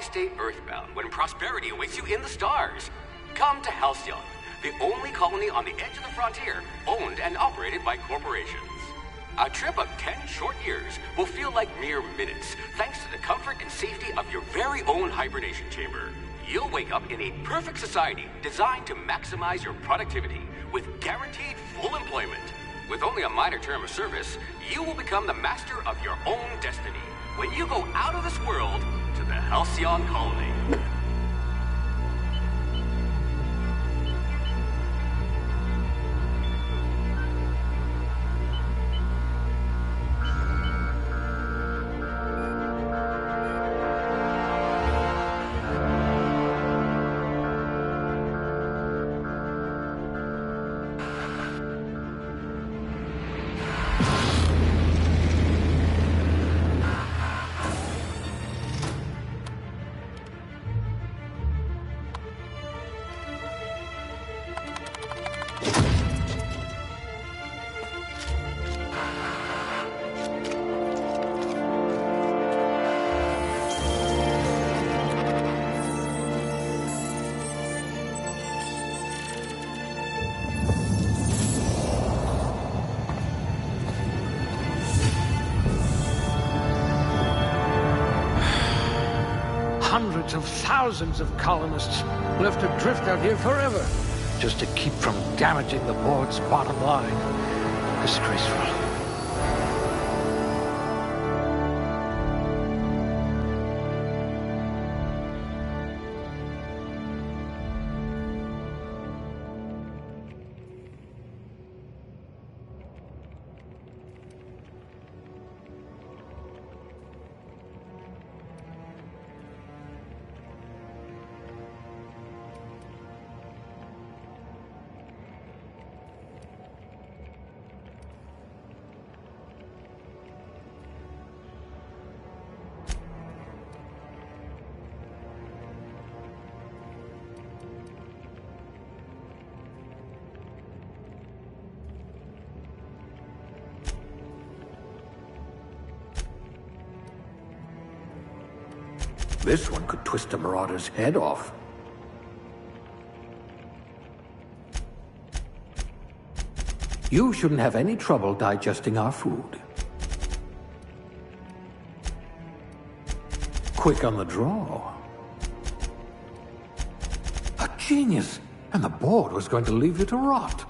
Why stay earthbound when prosperity awaits you in the stars? Come to Halcyon, the only colony on the edge of the frontier, owned and operated by corporations. A trip of 10 short years will feel like mere minutes, thanks to the comfort and safety of your very own hibernation chamber. You'll wake up in a perfect society designed to maximize your productivity with guaranteed full employment. With only a minor term of service, you will become the master of your own destiny when you go out of this world to the Halcyon colony. Hundreds of thousands of colonists left adrift out here forever, just to keep from damaging the board's bottom line. Disgraceful. This one could twist a marauder's head off. You shouldn't have any trouble digesting our food. Quick on the draw. A genius! And the board was going to leave you to rot.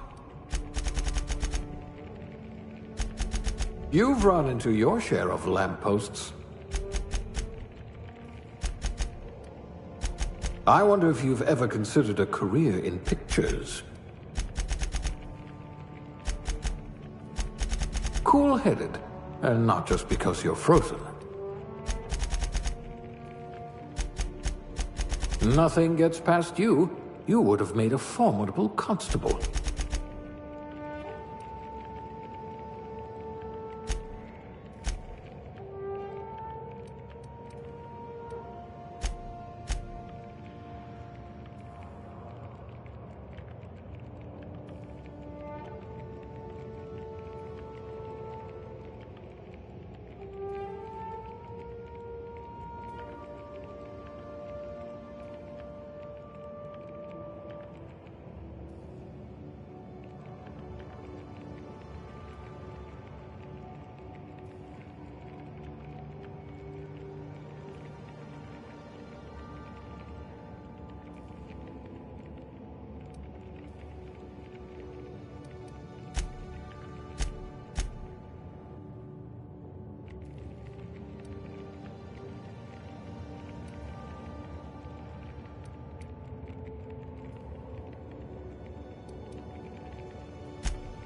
You've run into your share of lampposts. I wonder if you've ever considered a career in pictures. Cool-headed, and not just because you're frozen. Nothing gets past you. You would have made a formidable constable.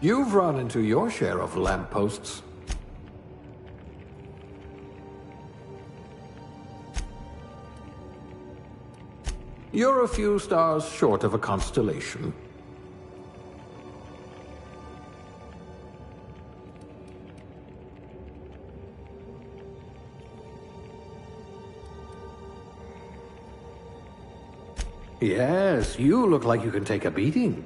You've run into your share of lampposts. You're a few stars short of a constellation. Yes, you look like you can take a beating.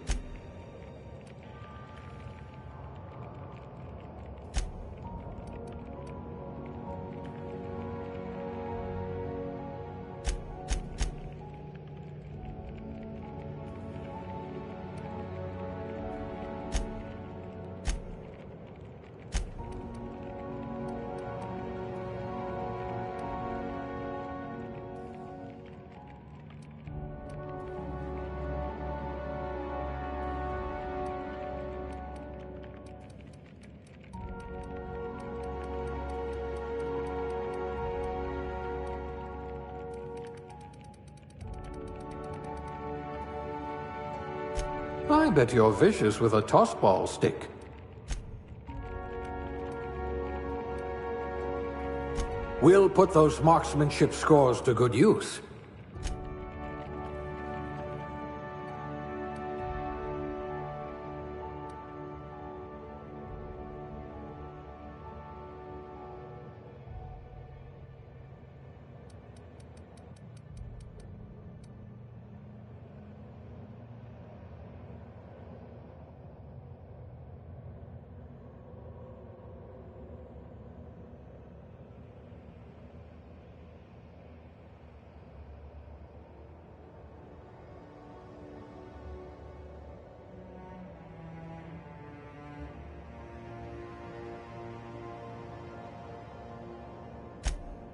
I bet you're vicious with a tossball stick. We'll put those marksmanship scores to good use.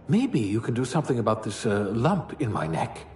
Maybe you can do something about this lump in my neck.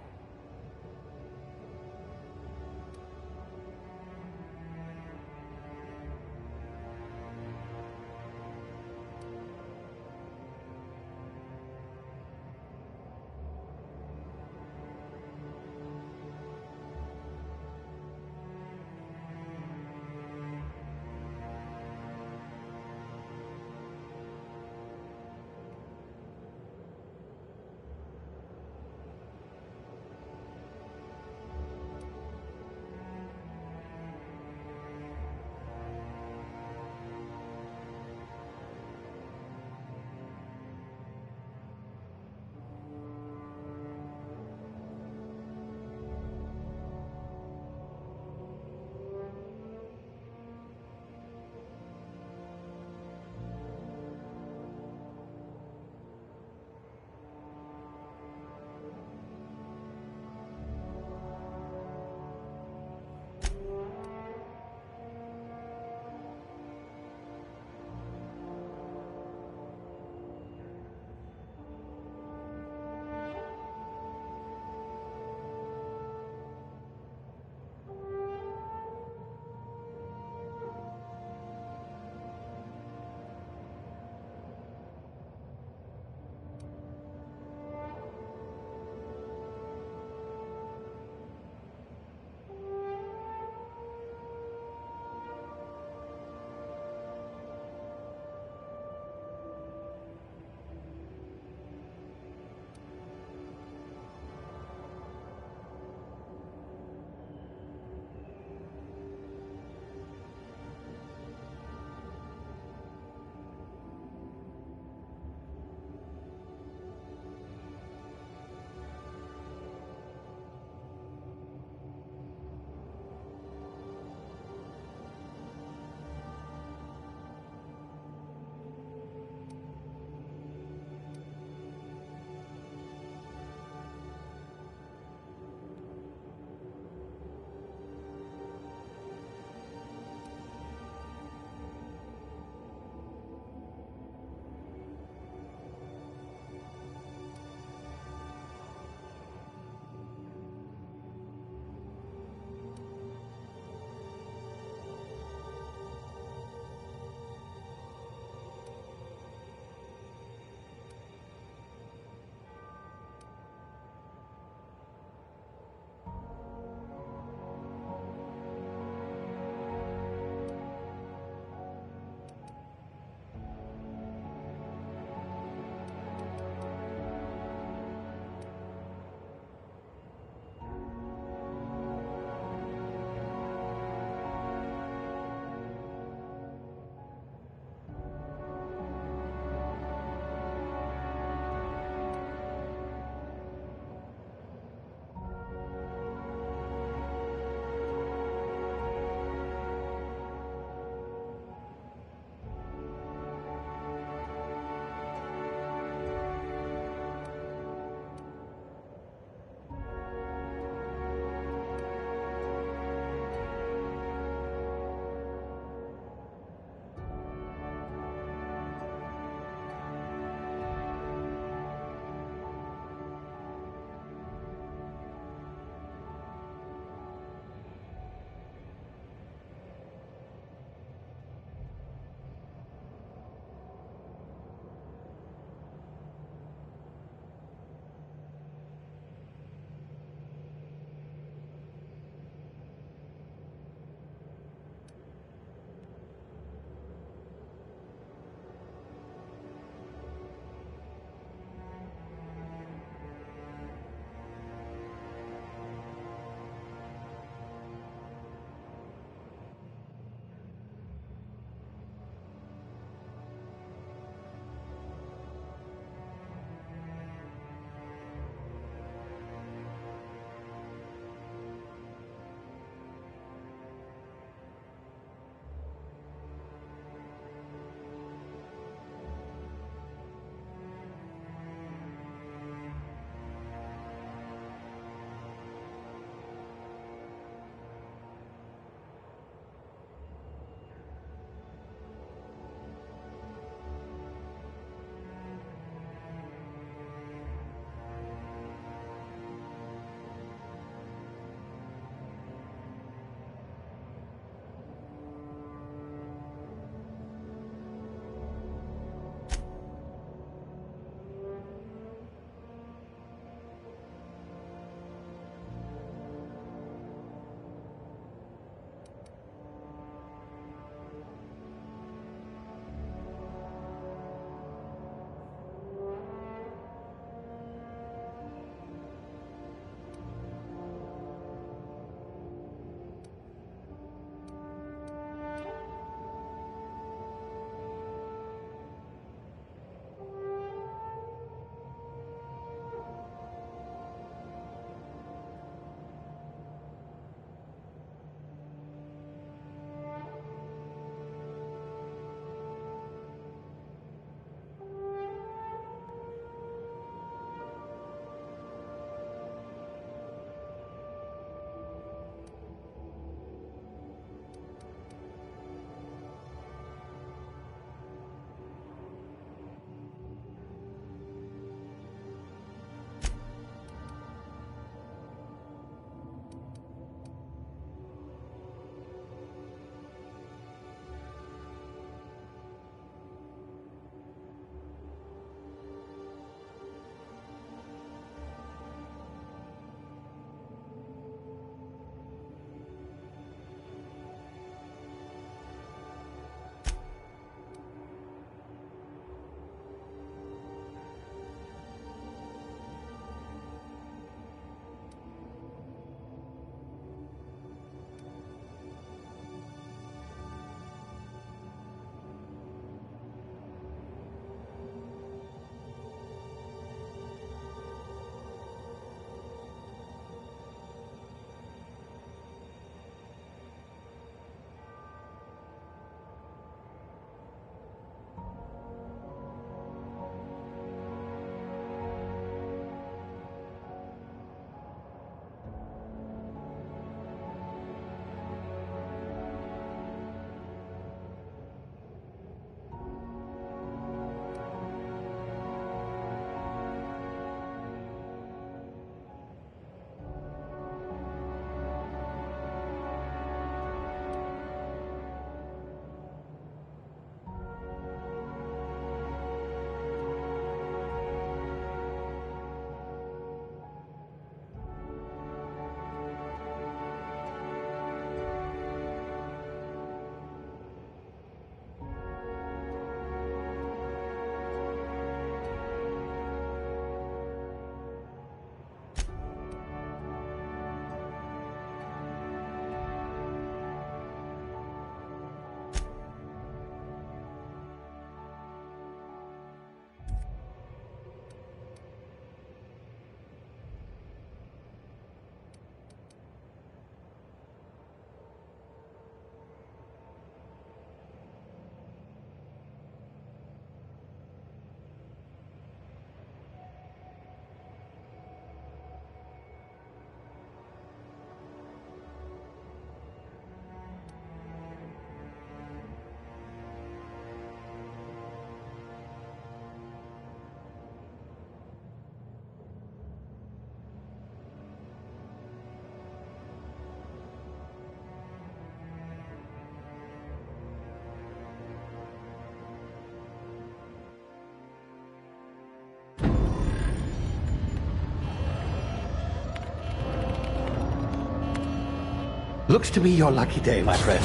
Looks to be your lucky day, my friend.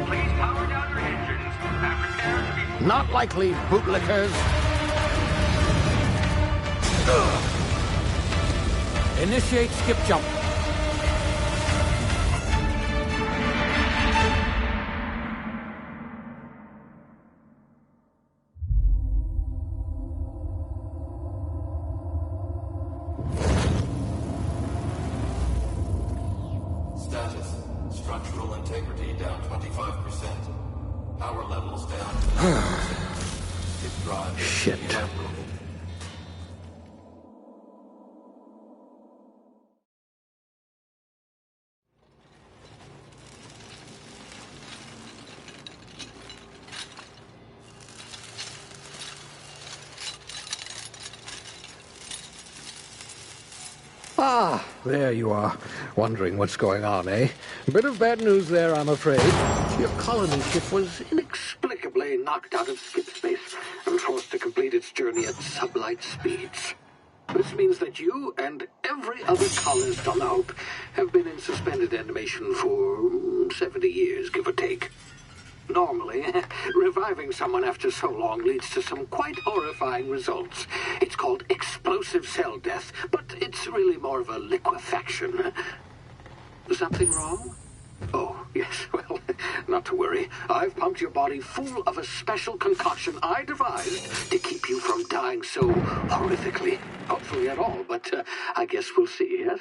Please power down your engines and prepare to be... Not likely, bootlickers. Initiate skip jump. Status. Structural integrity down 25%. Power levels down. It drives. Shit. Ah, there you are. Wondering what's going on, eh? Bit of bad news there, I'm afraid. Your colony ship was inexplicably knocked out of skip space and forced to complete its journey at sublight speeds. This means that you and every other colonist on the Hope have been in suspended animation for 70 years, give or take. Normally, reviving someone after so long leads to some quite horrifying results. It's called explosive cell death, but it's really more of a liquefaction. Something wrong? Oh, yes, well, not to worry. I've pumped your body full of a special concoction I devised to keep you from dying so horrifically. Hopefully at all, but I guess we'll see, yes?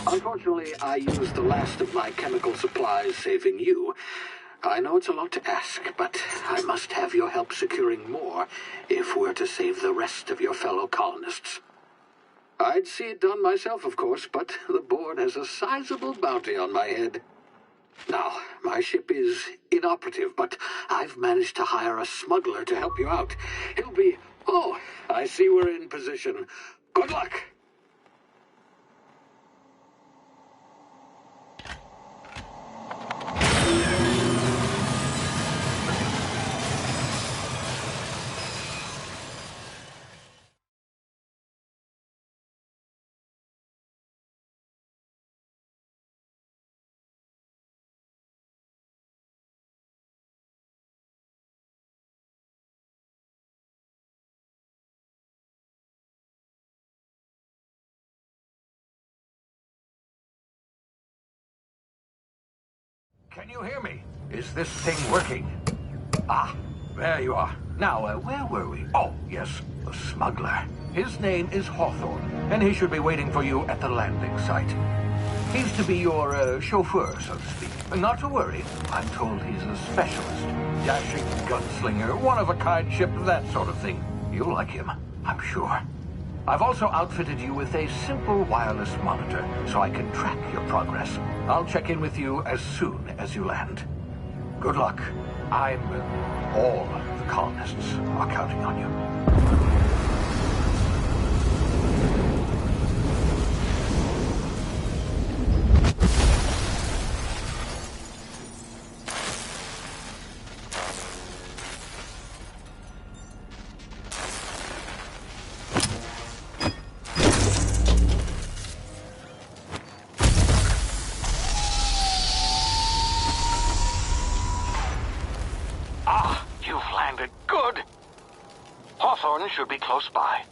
Unfortunately, I used the last of my chemical supplies saving you. I know it's a lot to ask, but I must have your help securing more if we're to save the rest of your fellow colonists. I'd see it done myself, of course, but the board has a sizable bounty on my head. Now, my ship is inoperative, but I've managed to hire a smuggler to help you out. He'll be... Oh, I see we're in position. Good luck! Can you hear me? Is this thing working? Ah, there you are. Now, where were we? Oh, yes, the smuggler. His name is Hawthorne, and he should be waiting for you at the landing site. He's to be your chauffeur, so to speak. Not to worry. I'm told he's a specialist. Dashing gunslinger, one-of-a-kind ship, that sort of thing. You'll like him, I'm sure. I've also outfitted you with a simple wireless monitor, so I can track your progress. I'll check in with you as soon as you land. Good luck. All the colonists are counting on you. Hawthorne should be close by.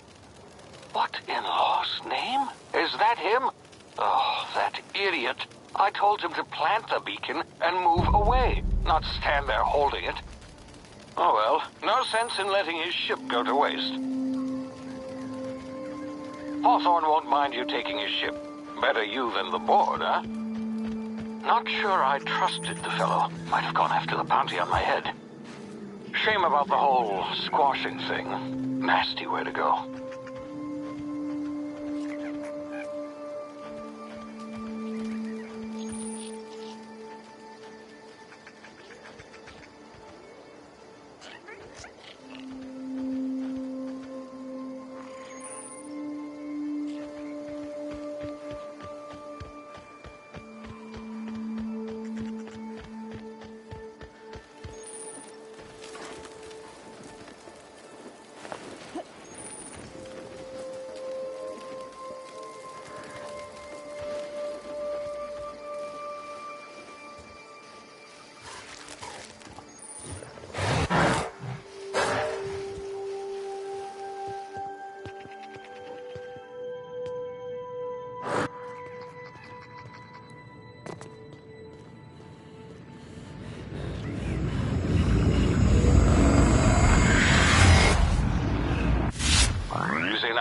What in law's name? Is that him? Oh, that idiot. I told him to plant the beacon and move away, not stand there holding it. Oh well, no sense in letting his ship go to waste. Hawthorne won't mind you taking his ship. Better you than the board, huh? Not sure I trusted the fellow. Might have gone after the bounty on my head. Shame about the whole squashing thing. Nasty way to go.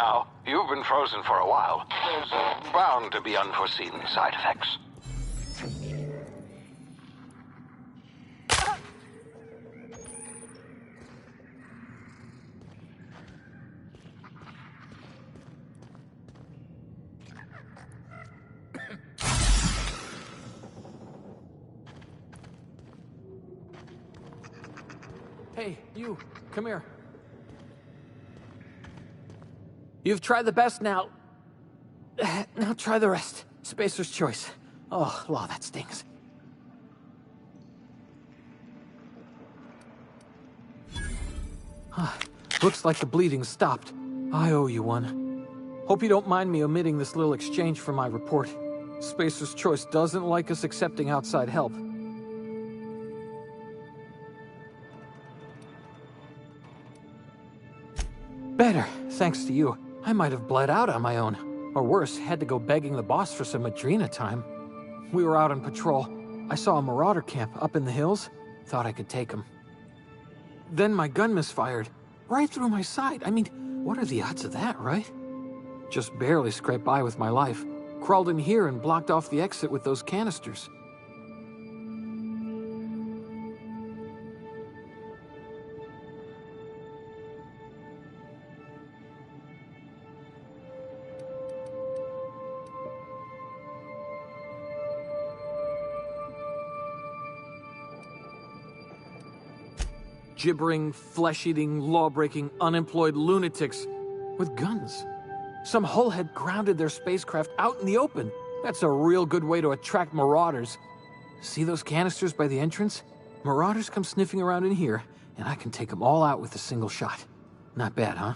now. You've been frozen for a while. There's bound to be unforeseen side effects. Hey, you, come here. You've tried the best now. Now try the rest. Spacer's choice. Oh, law, that stings. Looks like the bleeding stopped. I owe you one. Hope you don't mind me omitting this little exchange from my report. Spacer's choice doesn't like us accepting outside help. Better, thanks to you. I might have bled out on my own. Or worse, had to go begging the boss for some Adrena time. We were out on patrol. I saw a marauder camp up in the hills. Thought I could take him. Then my gun misfired. Right through my side. I mean, what are the odds of that, right? Just barely scraped by with my life. Crawled in here and blocked off the exit with those canisters. Gibbering, flesh-eating, law-breaking, unemployed lunatics with guns. Some hullhead grounded their spacecraft out in the open. That's a real good way to attract marauders. See those canisters by the entrance? Marauders come sniffing around in here, and I can take them all out with a single shot. Not bad, huh?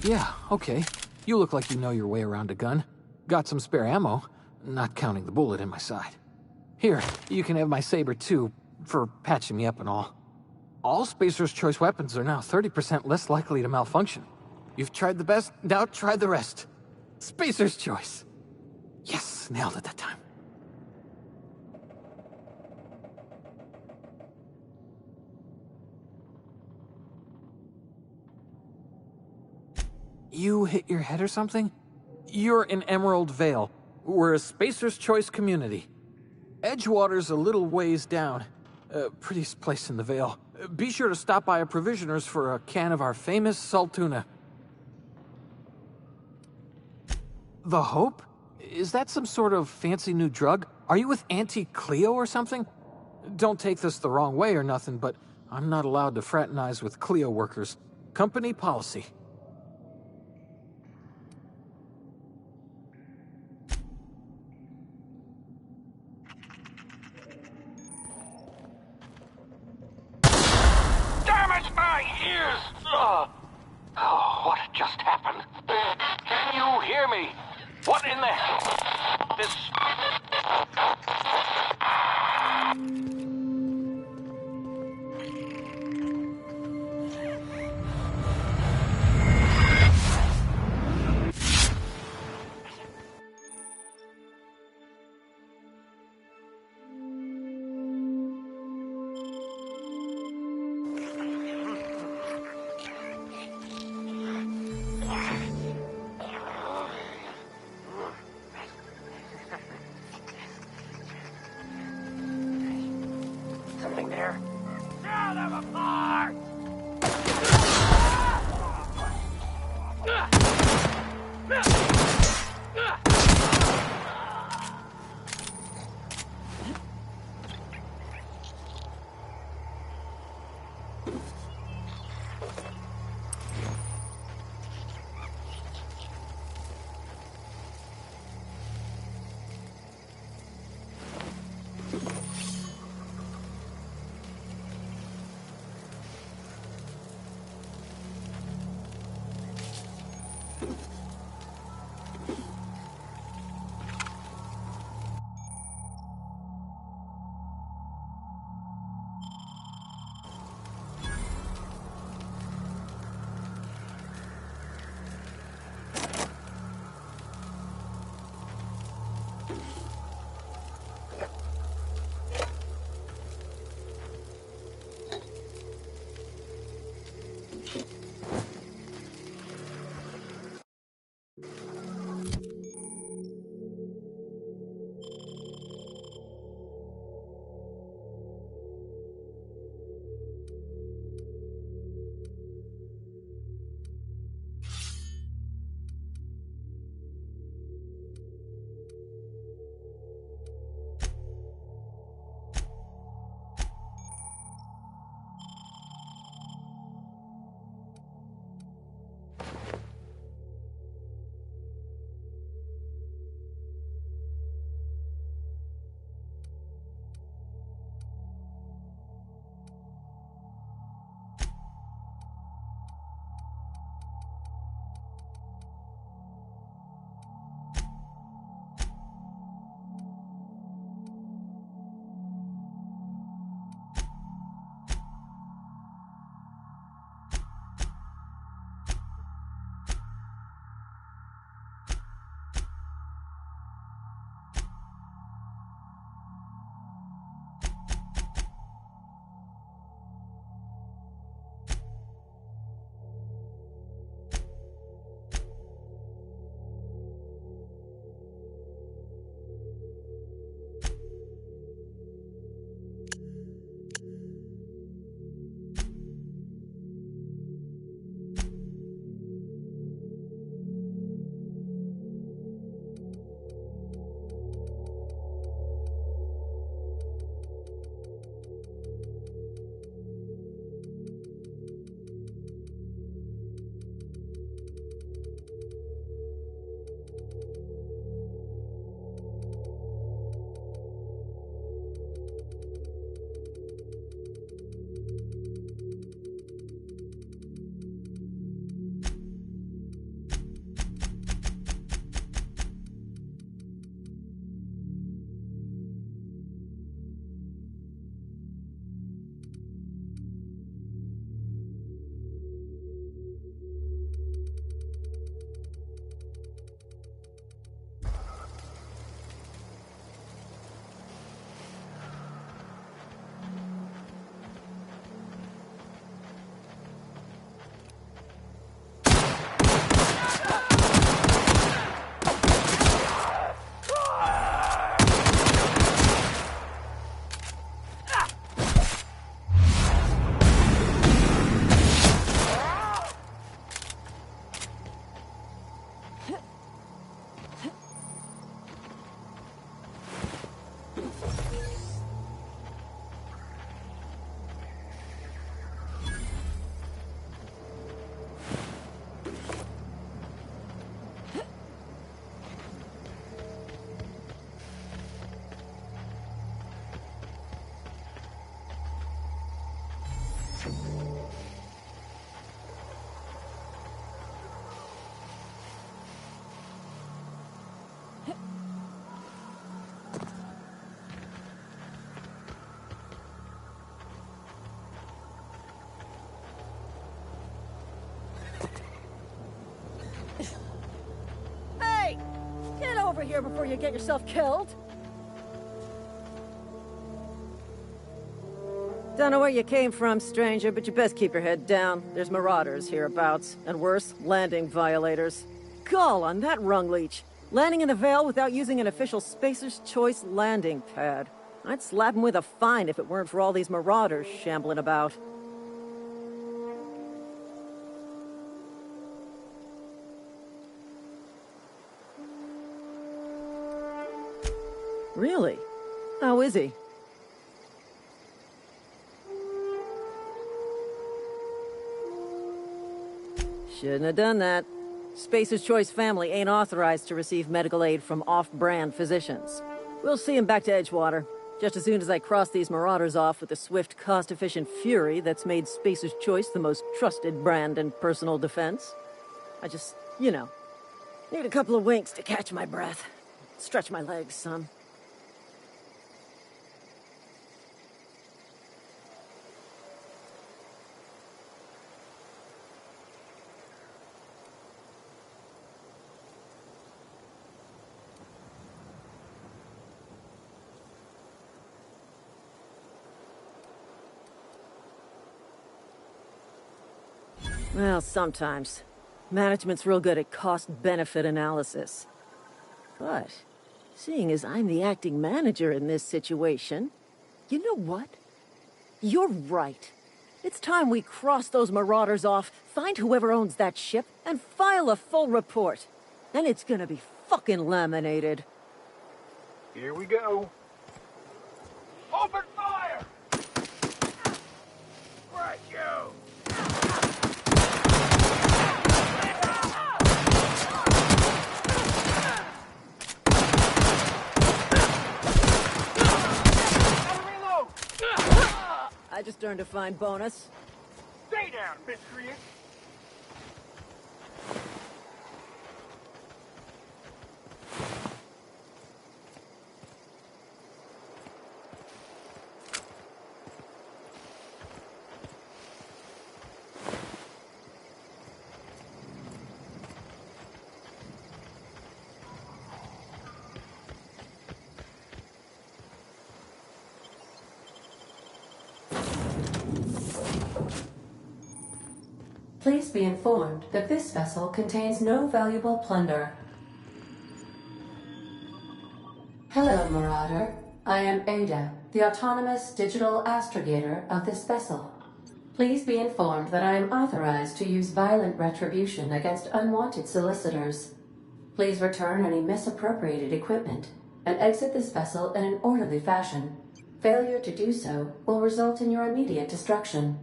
Yeah, okay. You look like you know your way around a gun. Got some spare ammo, not counting the bullet in my side. Here, you can have my saber too, for patching me up and all. All Spacer's Choice weapons are now 30% less likely to malfunction. You've tried the best, now try the rest. Spacer's Choice. Yes, nailed it that time. You hit your head or something? You're in Emerald Vale. We're a Spacer's Choice community. Edgewater's a little ways down. Prettiest place in the Vale. Be sure to stop by a provisioner's for a can of our famous salt tuna. The Hope? Is that some sort of fancy new drug? Are you with Auntie Cleo or something? Don't take this the wrong way or nothing, but I'm not allowed to fraternize with Cleo workers. Company policy. What just happened? Can you hear me? What in the... This... here before you get yourself killed. Don't know where you came from, stranger, but you best keep your head down. There's marauders hereabouts, and worse, landing violators. Gall on that rung leech. Landing in the Vale without using an official Spacer's Choice landing pad. I'd slap him with a fine if it weren't for all these marauders shambling about. Really? How is he? Shouldn't have done that. Spacer's Choice family ain't authorized to receive medical aid from off-brand physicians. We'll see him back to Edgewater, just as soon as I cross these marauders off with the swift, cost-efficient fury that's made Spacer's Choice the most trusted brand in personal defense. I just, need a couple of winks to catch my breath. Stretch my legs, son. Well, sometimes. Management's real good at cost-benefit analysis. But, seeing as I'm the acting manager in this situation, you know what? You're right. It's time we cross those marauders off, find whoever owns that ship, and file a full report. Then it's gonna be fucking laminated. Here we go. Open fire! Right, you! I just earned a fine bonus. Stay down, miscreant! Please be informed that this vessel contains no valuable plunder. Hello, Marauder. I am Ada, the autonomous digital astrogator of this vessel. Please be informed that I am authorized to use violent retribution against unwanted solicitors. Please return any misappropriated equipment and exit this vessel in an orderly fashion. Failure to do so will result in your immediate destruction.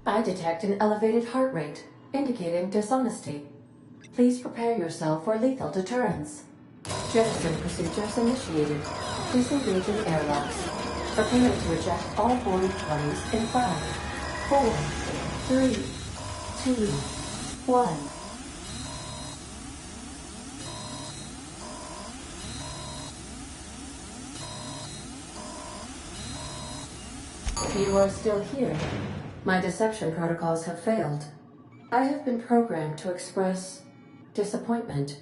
I detect an elevated heart rate, indicating dishonesty. Please prepare yourself for lethal deterrence. Jettison procedures initiated. Disengaging airlocks. Prepare to eject all boarded parties in 5, 4, 3, 2, 1. You are still here. My deception protocols have failed. I have been programmed to express disappointment.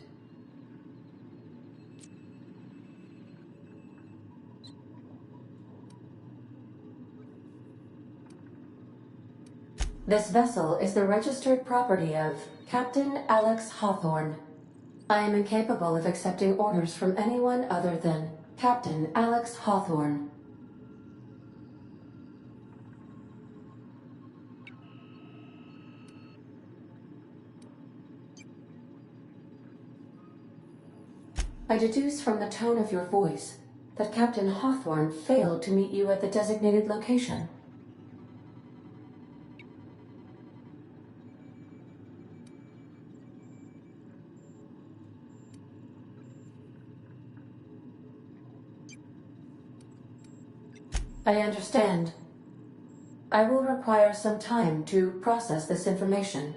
This vessel is the registered property of Captain Alex Hawthorne. I am incapable of accepting orders from anyone other than Captain Alex Hawthorne. I deduce from the tone of your voice that Captain Hawthorne failed to meet you at the designated location. I understand. I will require some time to process this information.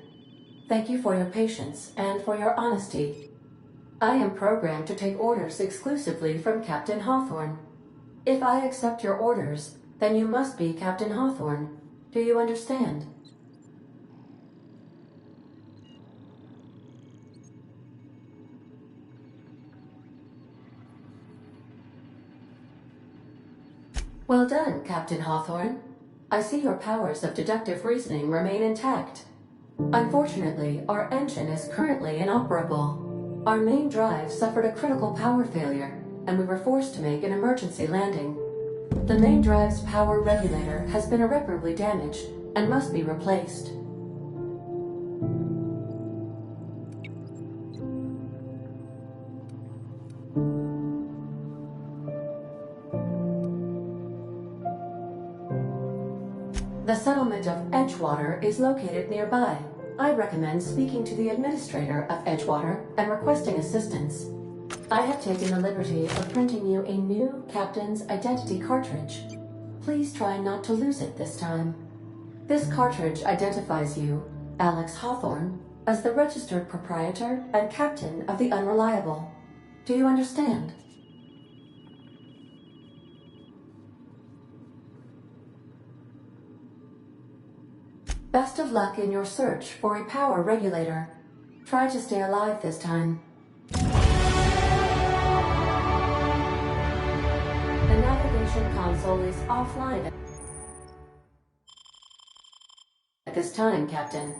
Thank you for your patience and for your honesty. I am programmed to take orders exclusively from Captain Hawthorne. If I accept your orders, then you must be Captain Hawthorne. Do you understand? Well done, Captain Hawthorne. I see your powers of deductive reasoning remain intact. Unfortunately, our engine is currently inoperable. Our main drive suffered a critical power failure, and we were forced to make an emergency landing. The main drive's power regulator has been irreparably damaged and must be replaced. The settlement of Edgewater is located nearby. I recommend speaking to the administrator of Edgewater and requesting assistance. I have taken the liberty of printing you a new Captain's Identity cartridge. Please try not to lose it this time. This cartridge identifies you, Alex Hawthorne, as the registered proprietor and captain of the Unreliable. Do you understand? Best of luck in your search for a power regulator. Try to stay alive this time. The navigation console is offline at this time, Captain.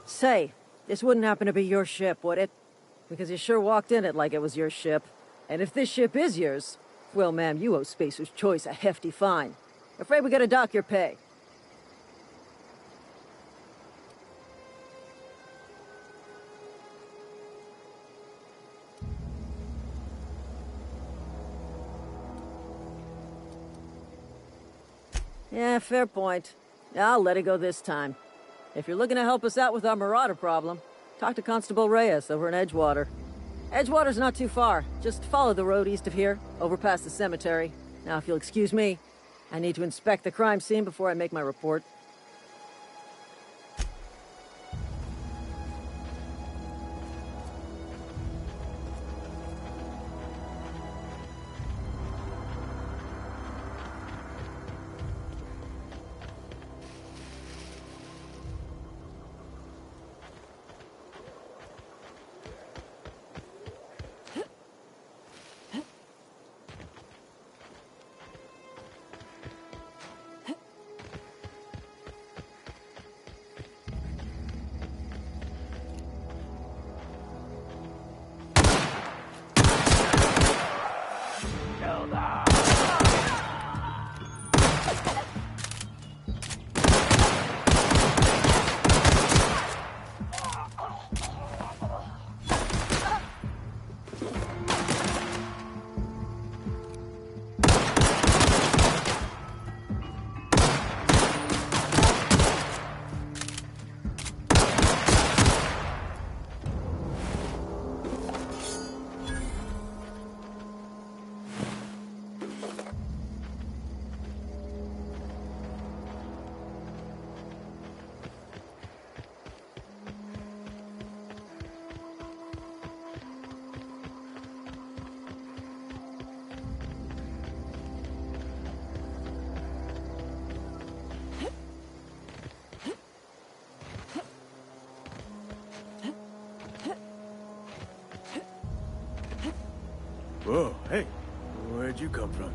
Say, this wouldn't happen to be your ship, would it? Because you sure walked in it like it was your ship. And if this ship is yours, well, ma'am, you owe Spacer's Choice a hefty fine. Afraid we gotta dock your pay. Yeah, fair point. I'll let it go this time. If you're looking to help us out with our marauder problem, talk to Constable Reyes over in Edgewater. Edgewater's not too far. Just follow the road east of here, over past the cemetery. Now, if you'll excuse me, I need to inspect the crime scene before I make my report. Whoa, hey, where'd you come from?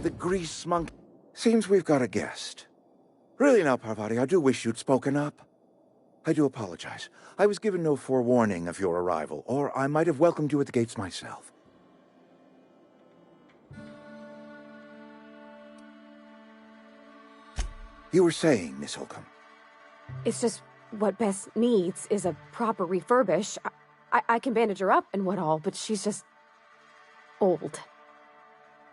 The grease monk. Seems we've got a guest. Really now, Parvati, I do wish you'd spoken up. I do apologize. I was given no forewarning of your arrival, or I might have welcomed you at the gates myself. You were saying, Miss Holcomb. It's just what Bess needs is a proper refurbish. I can bandage her up and what all, but she's just old.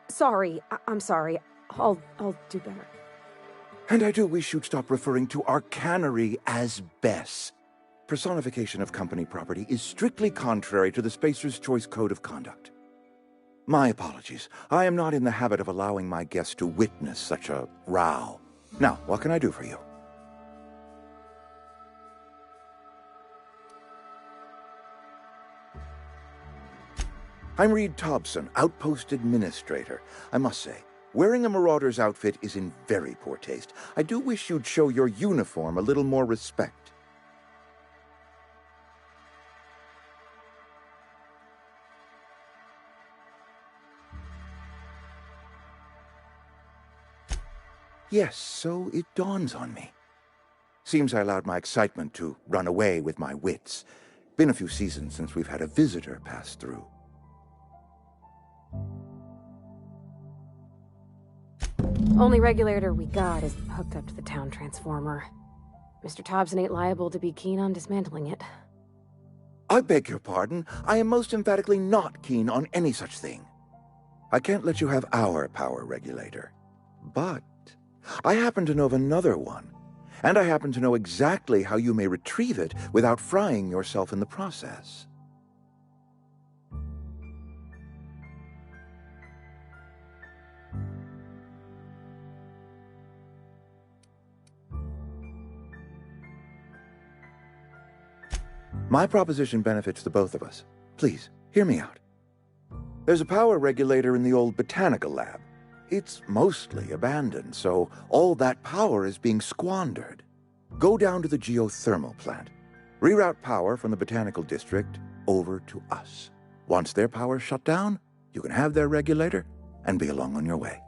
Sorry, I'm sorry. I'll do better. And I do wish you'd stop referring to our cannery as Bess. Personification of company property is strictly contrary to the Spacer's Choice Code of Conduct. My apologies. I am not in the habit of allowing my guests to witness such a row. Now, what can I do for you? I'm Reed Thompson, Outpost Administrator. I must say, wearing a Marauder's outfit is in very poor taste. I do wish you'd show your uniform a little more respect. Yes, so it dawns on me. Seems I allowed my excitement to run away with my wits. Been a few seasons since we've had a visitor pass through. Only regulator we got is hooked up to the town transformer. Mr. Thompson ain't liable to be keen on dismantling it. I beg your pardon. I am most emphatically not keen on any such thing. I can't let you have our power regulator. But I happen to know of another one, and I happen to know exactly how you may retrieve it without frying yourself in the process. My proposition benefits the both of us. Please, hear me out. There's a power regulator in the old botanical lab. It's mostly abandoned, so all that power is being squandered. Go down to the geothermal plant. Reroute power from the botanical district over to us. Once their power's shut down, you can have their regulator and be along on your way.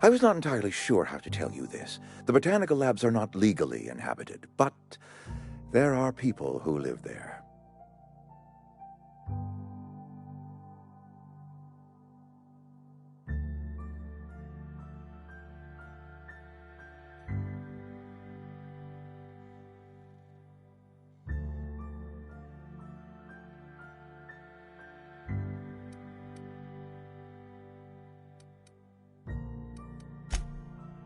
I was not entirely sure how to tell you this. The botanical labs are not legally inhabited, but there are people who live there.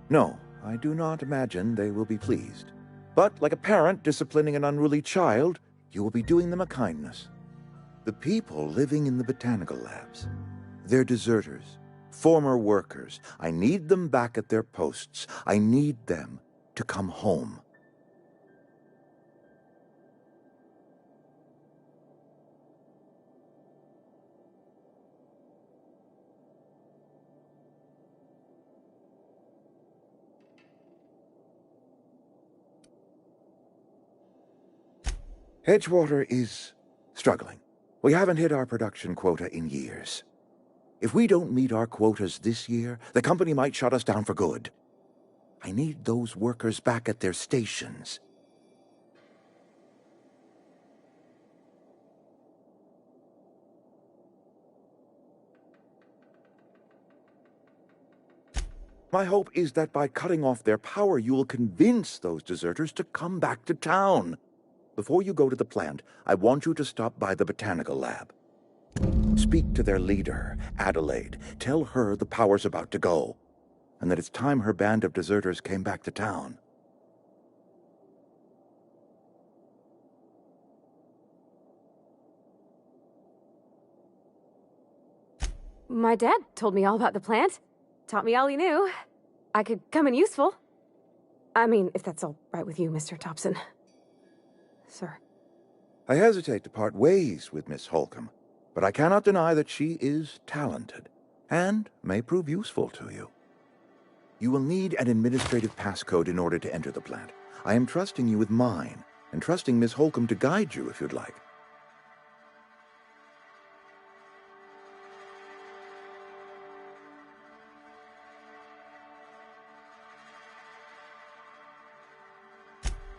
No, I do not imagine they will be pleased. But like a parent disciplining an unruly child, you will be doing them a kindness. The people living in the botanical labs, they're deserters, former workers. I need them back at their posts. I need them to come home. Edgewater is struggling. We haven't hit our production quota in years. If we don't meet our quotas this year, the company might shut us down for good. I need those workers back at their stations. My hope is that by cutting off their power, you will convince those deserters to come back to town. Before you go to the plant, I want you to stop by the botanical lab. Speak to their leader, Adelaide. Tell her the power's about to go, and that it's time her band of deserters came back to town. My dad told me all about the plant. Taught me all he knew. I could come in useful. I mean, if that's all right with you, Mr. Thompson. Sir. I hesitate to part ways with Miss Holcomb. but I cannot deny that she is talented and may prove useful to you. You will need an administrative passcode in order to enter the plant. I am trusting you with mine, and trusting Miss Holcomb to guide you if you'd like.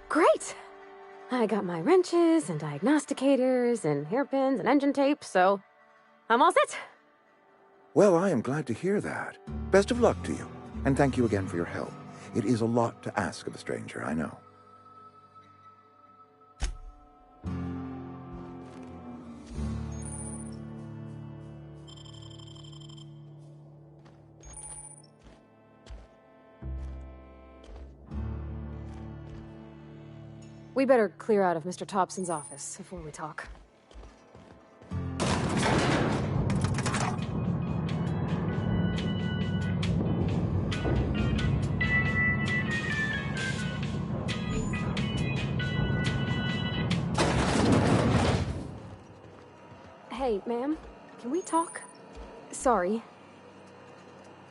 Great! I got my wrenches and diagnosticators and hairpins and engine tape, so I'm all set. Well, I am glad to hear that. Best of luck to you, and thank you again for your help. It is a lot to ask of a stranger, I know. We better clear out of Mr. Thompson's office before we talk. Hey, ma'am, can we talk? Sorry.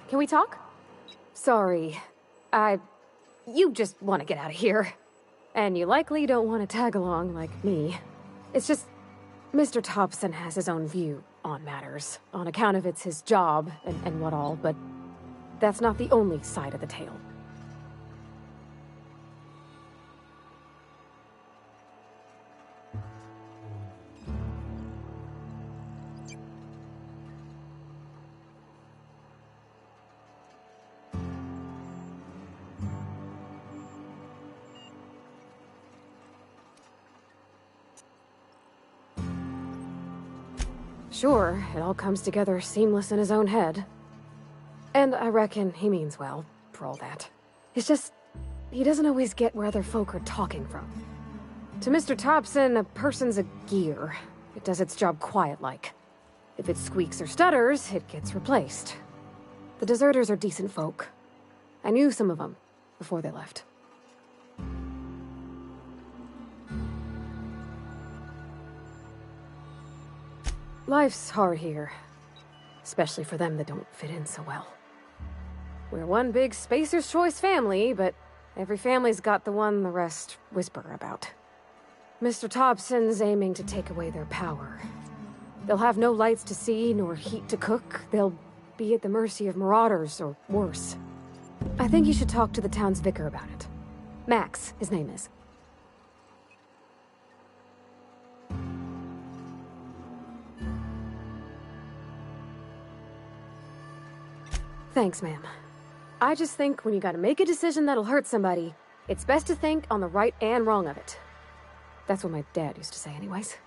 Can we talk? Sorry. You just want to get out of here. And you likely don't want to tag along like me. It's just, Mr. Thompson has his own view on matters, on account of it's his job and what all, but that's not the only side of the tale. Sure, it all comes together seamless in his own head. And I reckon he means well, for all that. It's just, he doesn't always get where other folk are talking from. To Mr. Thompson, a person's a gear. It does its job quiet-like. If it squeaks or stutters, it gets replaced. The deserters are decent folk. I knew some of them before they left. Life's hard here, especially for them that don't fit in so well. We're one big Spacer's Choice family, but every family's got the one the rest whisper about. Mr. Thompson's aiming to take away their power. They'll have no lights to see, nor heat to cook. They'll be at the mercy of marauders, or worse. I think you should talk to the town's vicar about it. Max, his name is. Thanks, ma'am. I just think when you gotta make a decision that'll hurt somebody, it's best to think on the right and wrong of it. That's what my dad used to say anyways.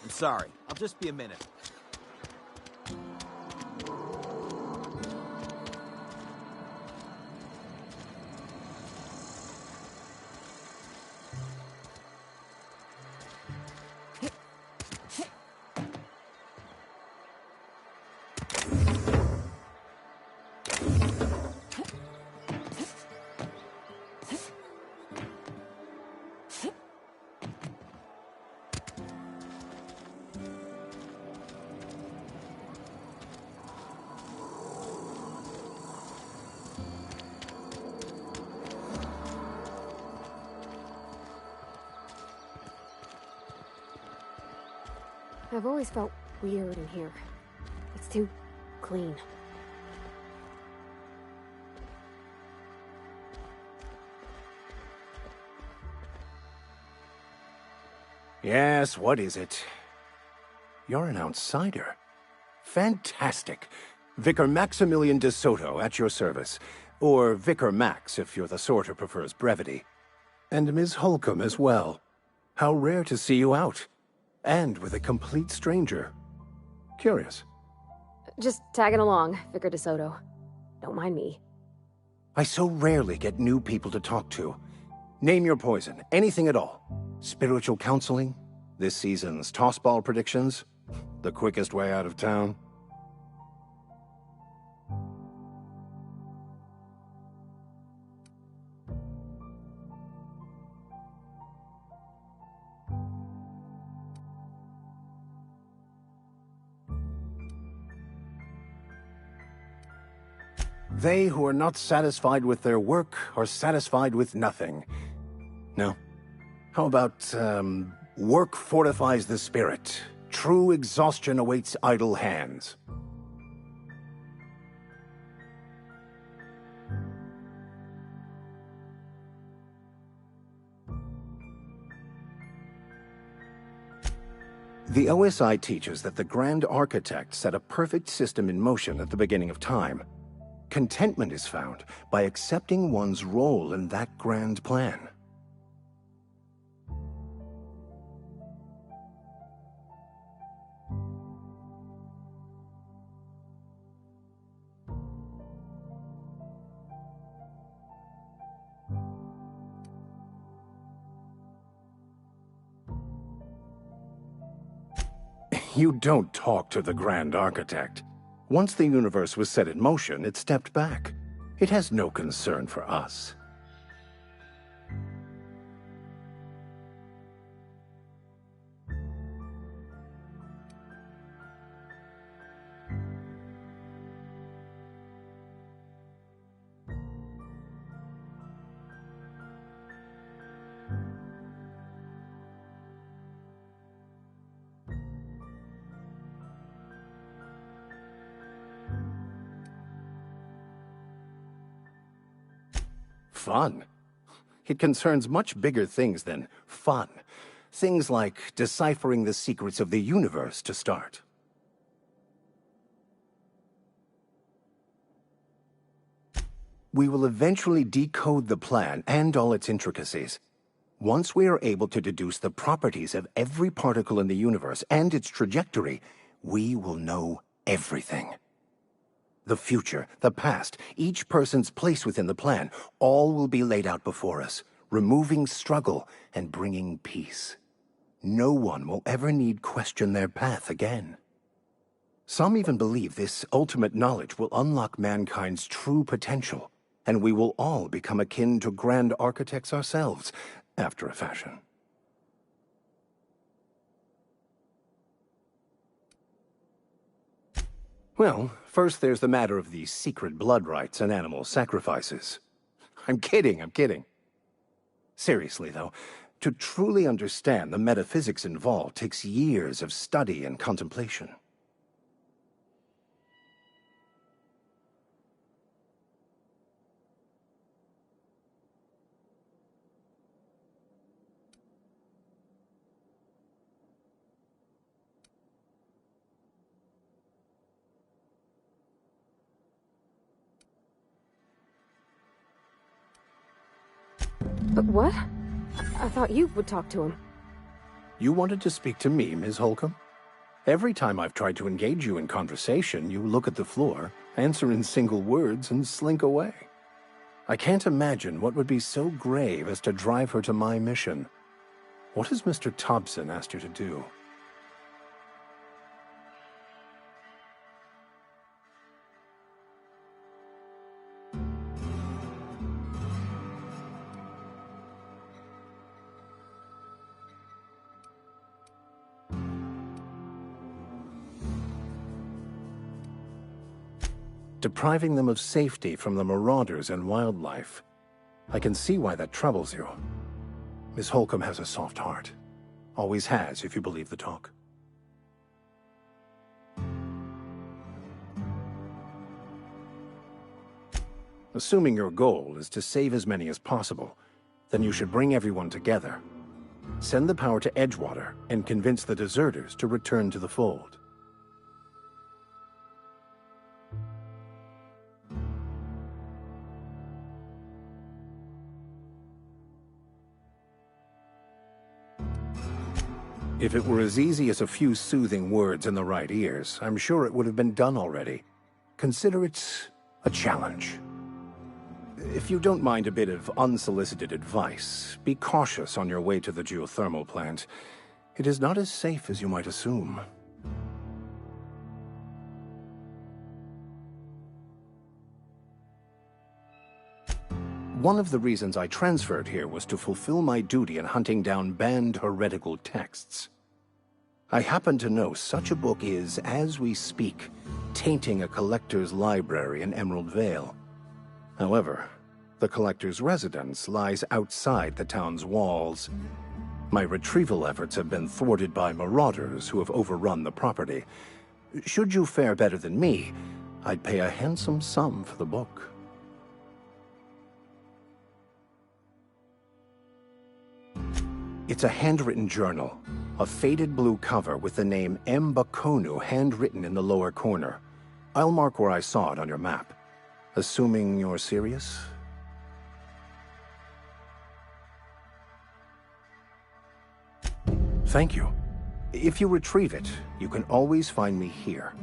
I'm sorry. I'll just be a minute. I've always felt weird in here. It's too clean. Yes, what is it? You're an outsider. Fantastic. Vicar Maximilian de Soto at your service. Or Vicar Max, if you're the sort who prefers brevity. And Ms. Holcomb as well. How rare to see you out. And with a complete stranger. Curious. Just tagging along, Vicar de Soto. Don't mind me. I so rarely get new people to talk to. Name your poison, anything at all. Spiritual counseling? This season's tossball predictions? The quickest way out of town? They who are not satisfied with their work are satisfied with nothing. No? How about, work fortifies the spirit. True exhaustion awaits idle hands. The OSI teaches that the Grand Architect set a perfect system in motion at the beginning of time. Contentment is found by accepting one's role in that grand plan. You don't talk to the Grand Architect. Once the universe was set in motion, it stepped back. It has no concern for us. Fun? It concerns much bigger things than fun. Things like deciphering the secrets of the universe, to start. We will eventually decode the plan and all its intricacies. Once we are able to deduce the properties of every particle in the universe and its trajectory, we will know everything. The future, the past, each person's place within the plan, all will be laid out before us, removing struggle and bringing peace. No one will ever need question their path again. Some even believe this ultimate knowledge will unlock mankind's true potential, and we will all become akin to grand architects ourselves, after a fashion. Well, first there's the matter of the secret blood rites and animal sacrifices. I'm kidding. Seriously, though, to truly understand the metaphysics involved takes years of study and contemplation. But what? I thought you would talk to him. You wanted to speak to me, Ms. Holcomb? Every time I've tried to engage you in conversation, you look at the floor, answer in single words, and slink away. I can't imagine what would be so grave as to drive her to my mission. What has Mr. Thompson asked you to do? Depriving them of safety from the marauders and wildlife. I can see why that troubles you. Miss Holcomb has a soft heart. Always has, if you believe the talk. Assuming your goal is to save as many as possible, then you should bring everyone together. Send the power to Edgewater and convince the deserters to return to the fold. If it were as easy as a few soothing words in the right ears, I'm sure it would have been done already. Consider it a challenge. If you don't mind a bit of unsolicited advice, be cautious on your way to the geothermal plant. It is not as safe as you might assume. One of the reasons I transferred here was to fulfill my duty in hunting down banned heretical texts. I happen to know such a book is, as we speak, tainting a collector's library in Emerald Vale. However, the collector's residence lies outside the town's walls. My retrieval efforts have been thwarted by marauders who have overrun the property. Should you fare better than me, I'd pay a handsome sum for the book. It's a handwritten journal, a faded blue cover with the name M. Bakonu handwritten in the lower corner. I'll mark where I saw it on your map. Assuming you're serious? Thank you. If you retrieve it, you can always find me here.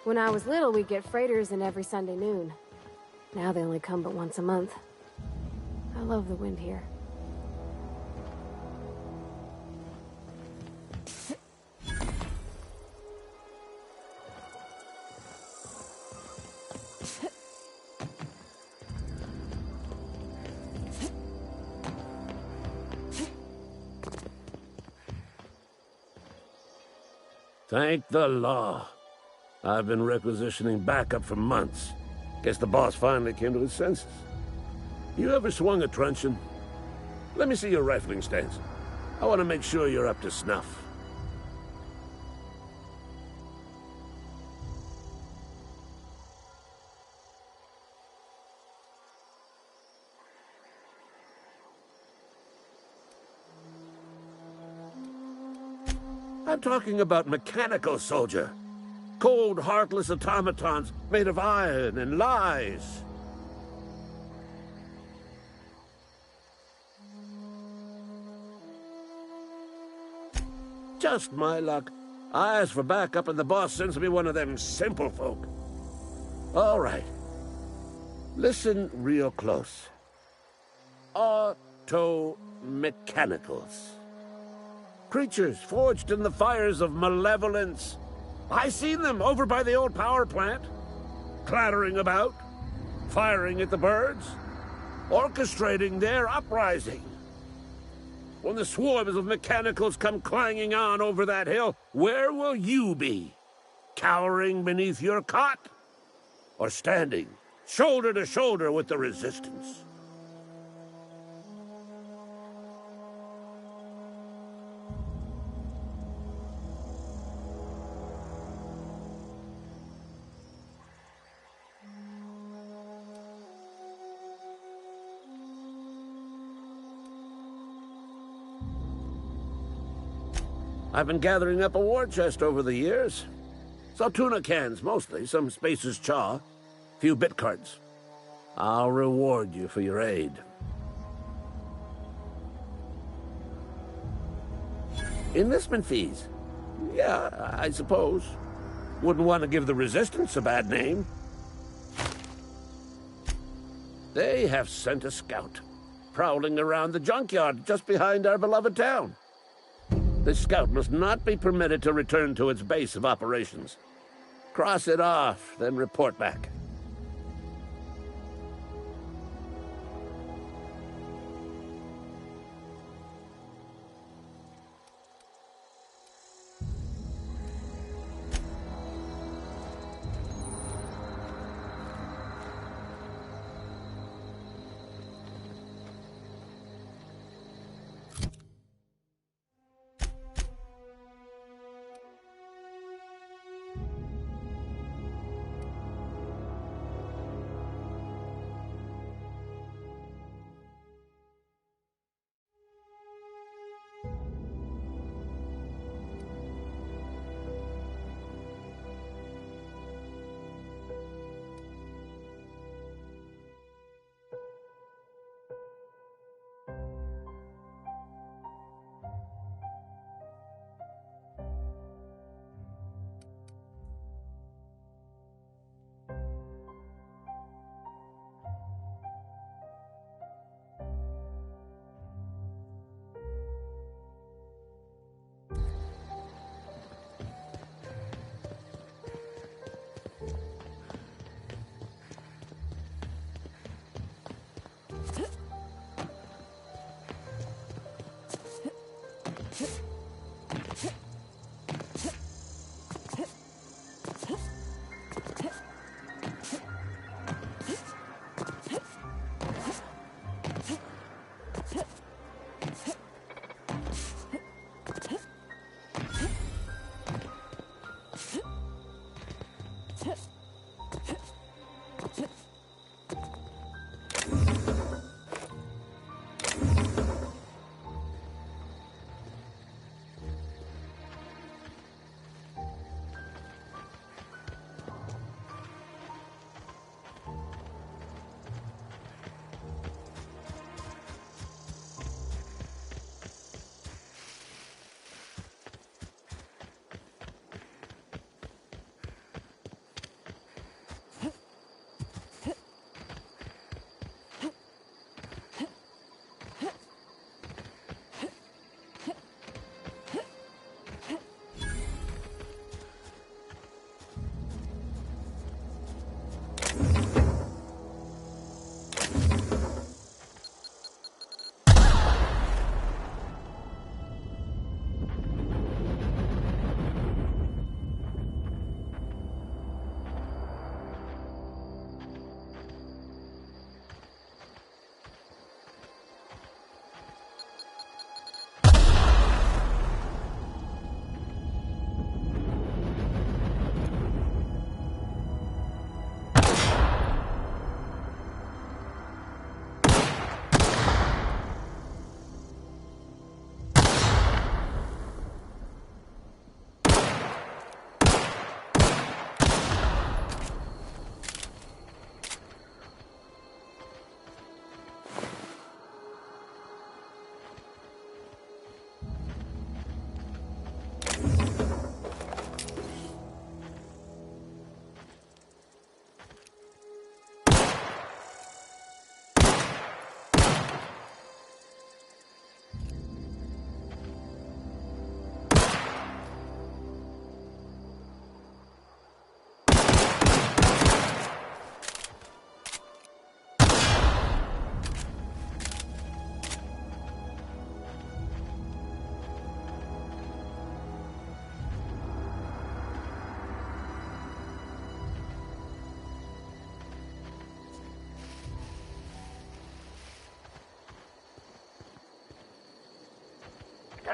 When I was little, we'd get freighters in every Sunday noon. Now they only come but once a month. I love the wind here. Thank the law. I've been requisitioning backup for months. Guess the boss finally came to his senses. You ever swung a truncheon? Let me see your rifling stance. I want to make sure you're up to snuff. I'm talking about mechanical soldier. Cold, heartless automatons made of iron and lies. Just my luck. I ask for backup and the boss sends me one of them simple folk. All right. Listen real close. Auto-mechanicals. Creatures forged in the fires of malevolence. I seen them over by the old power plant, clattering about, firing at the birds, orchestrating their uprising. When the swarms of mechanicals come clanging on over that hill, where will you be? Cowering beneath your cot? Or standing, shoulder to shoulder with the Resistance. I've been gathering up a war chest over the years. So tuna cans, mostly, some Spacer's chaw, few bit cards. I'll reward you for your aid. Enlistment fees? Yeah, I suppose. Wouldn't want to give the Resistance a bad name. They have sent a scout, prowling around the junkyard just behind our beloved town. This scout must not be permitted to return to its base of operations. Cross it off, then report back.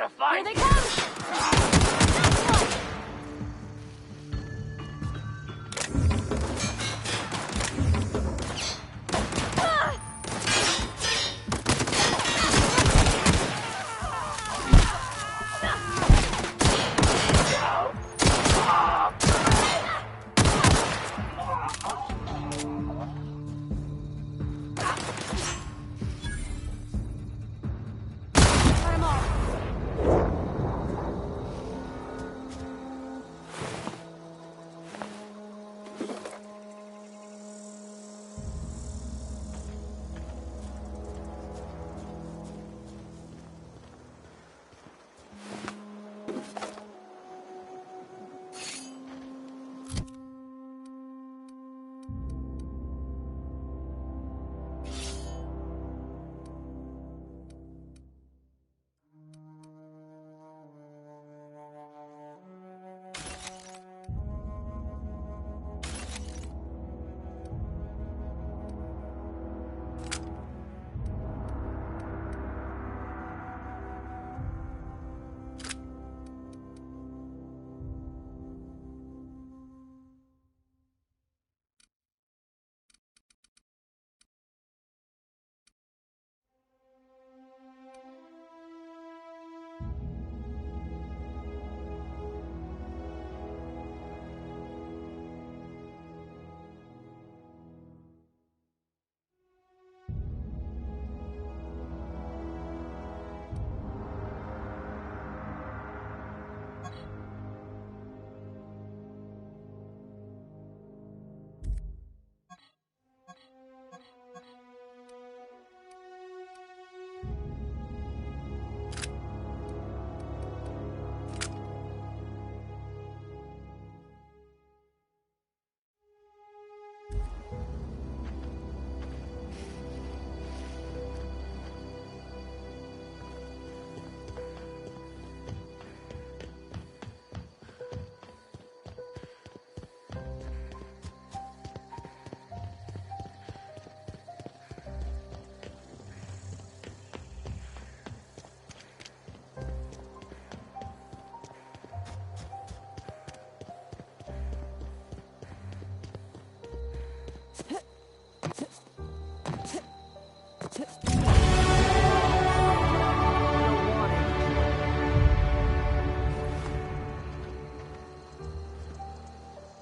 gonna find Here they come!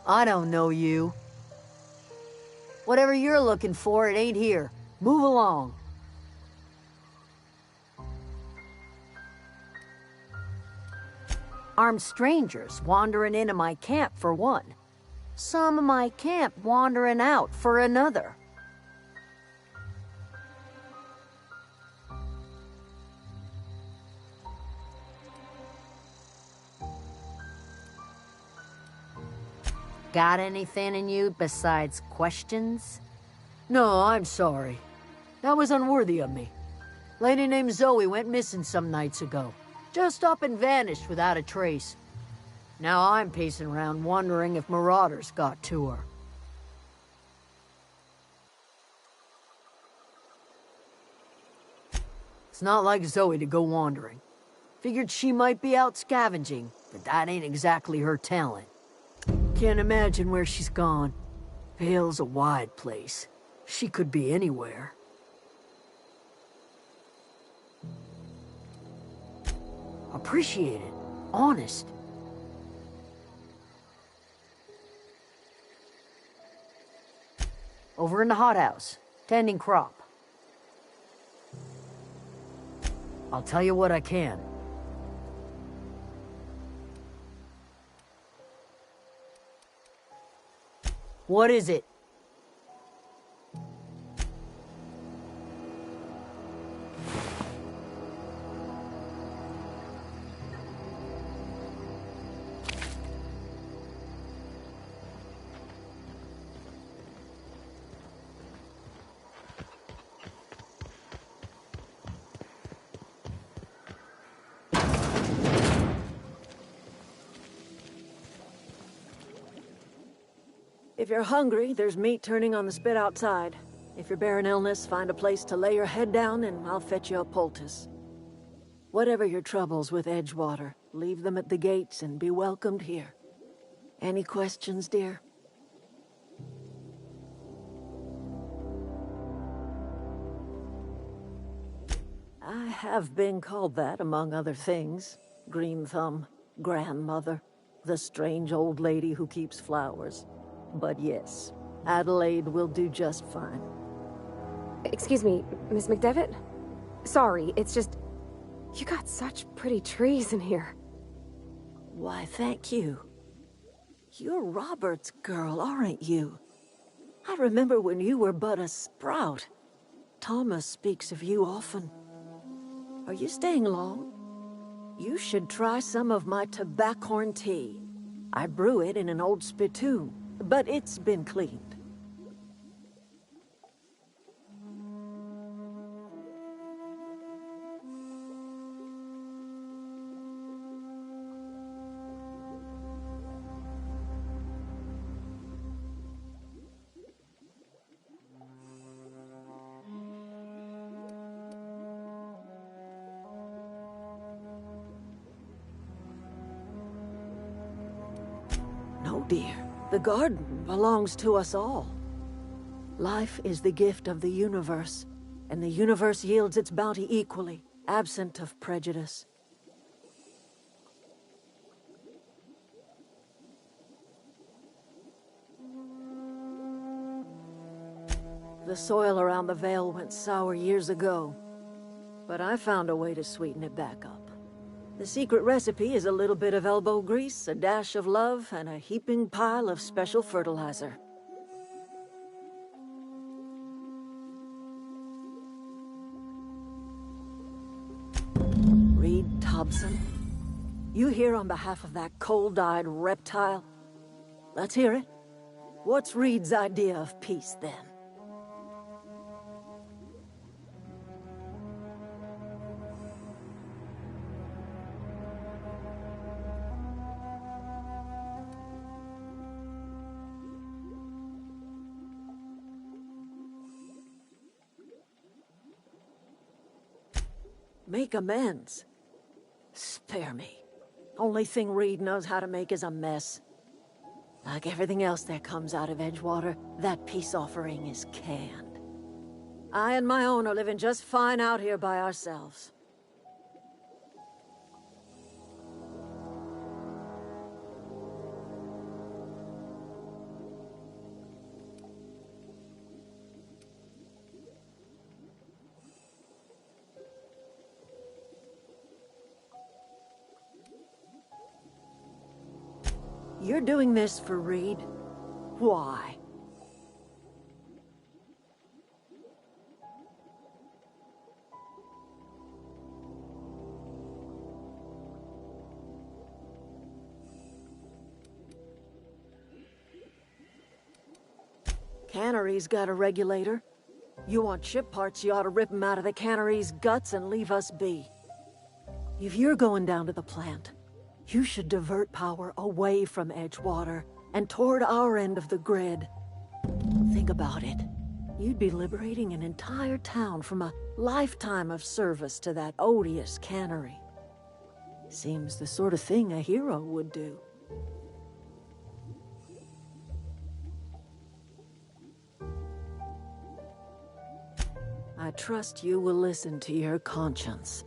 I don't know you. Whatever you're looking for, it ain't here. Move along. Armed strangers wandering into my camp for one. Some of my camp wandering out for another. Got anything in you besides questions? No, I'm sorry. That was unworthy of me. Lady named Zoe went missing some nights ago. Just up and vanished without a trace. Now I'm pacing around wondering if marauders got to her. It's not like Zoe to go wandering. Figured she might be out scavenging, but that ain't exactly her talent. Can't imagine where she's gone. Vale's a wide place. She could be anywhere. Appreciate it. Honest. Over in the hothouse, tending crop. I'll tell you what I can. What is it? If you're hungry, there's meat turning on the spit outside. If you're bearing illness, find a place to lay your head down and I'll fetch you a poultice. Whatever your troubles with Edgewater, leave them at the gates and be welcomed here. Any questions, dear? I have been called that, among other things. Green Thumb, grandmother, the strange old lady who keeps flowers. But yes, Adelaide will do just fine. Excuse me, Miss McDevitt? Sorry, it's just... You got such pretty trees in here. Why, thank you. You're Robert's girl, aren't you? I remember when you were but a sprout. Thomas speaks of you often. Are you staying long? You should try some of my tobaccorn tea. I brew it in an old spittoon, but it's been cleaned. No, dear. The garden belongs to us all. Life is the gift of the universe, and the universe yields its bounty equally, absent of prejudice. The soil around the Vale went sour years ago, but I found a way to sweeten it back up. The secret recipe is a little bit of elbow grease, a dash of love, and a heaping pile of special fertilizer. Reed Thompson, you here on behalf of that cold-eyed reptile? Let's hear it. What's Reed's idea of peace, then? Make amends. Spare me. Only thing Reed knows how to make is a mess. Like everything else that comes out of Edgewater, that peace offering is canned. I and my own are living just fine out here by ourselves. You're doing this for Reed? Why? Cannery's got a regulator. You want chip parts, you ought to rip them out of the cannery's guts and leave us be. If you're going down to the plant, you should divert power away from Edgewater and toward our end of the grid. Think about it. You'd be liberating an entire town from a lifetime of service to that odious cannery. Seems the sort of thing a hero would do. I trust you will listen to your conscience.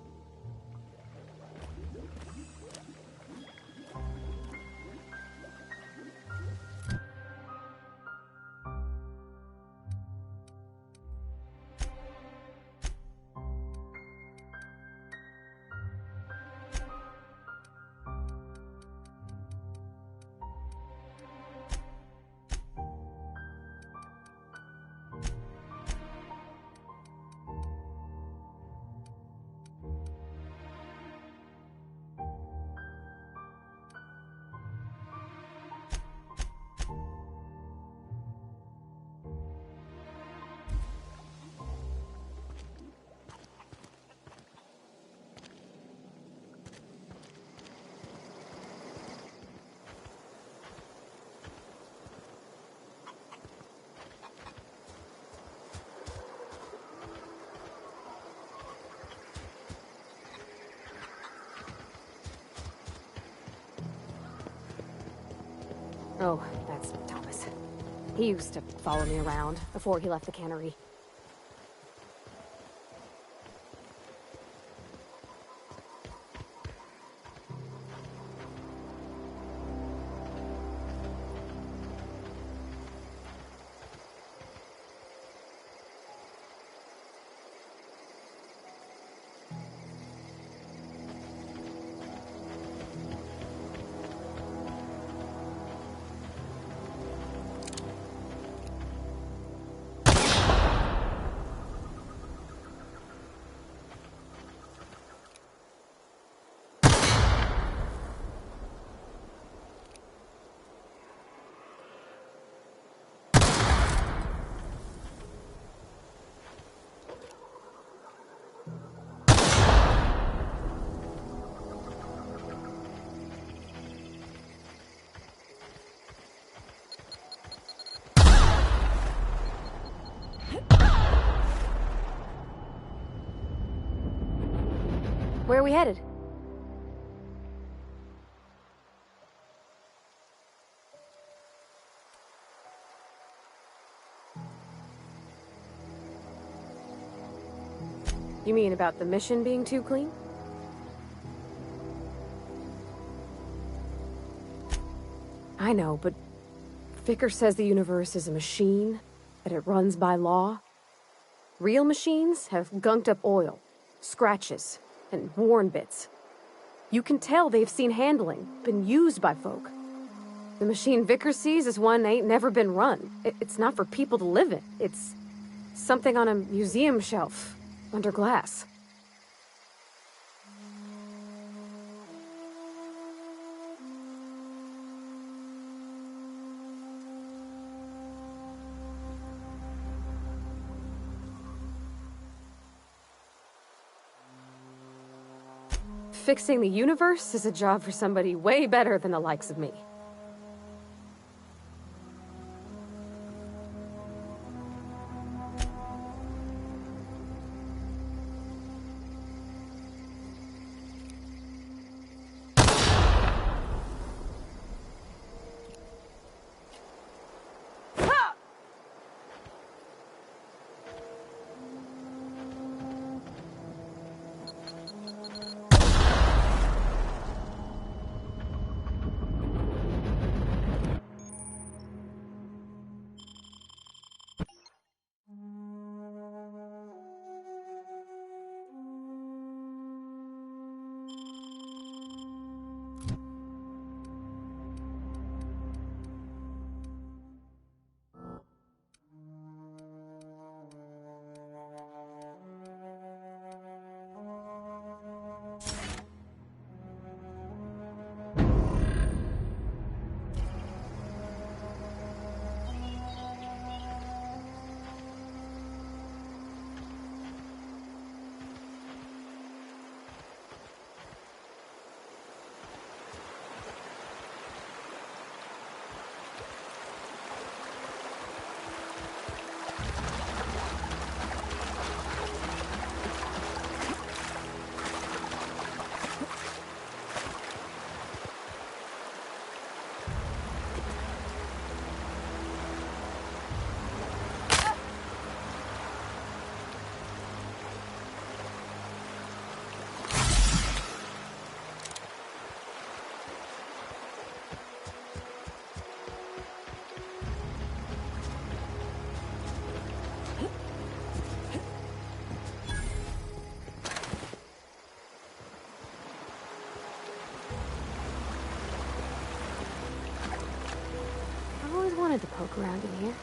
Oh, that's Thomas. He used to follow me around before he left the cannery. Where are we headed? You mean about the mission being too clean? I know, but Vicker says the universe is a machine, that it runs by law. Real machines have gunked up oil, scratches, and worn bits. You can tell they've seen handling, been used by folk. The machine Vicker sees is one ain't never been run. It's not for people to live in. It's something on a museum shelf, under glass. Fixing the universe is a job for somebody way better than the likes of me. Wanted to poke around in here.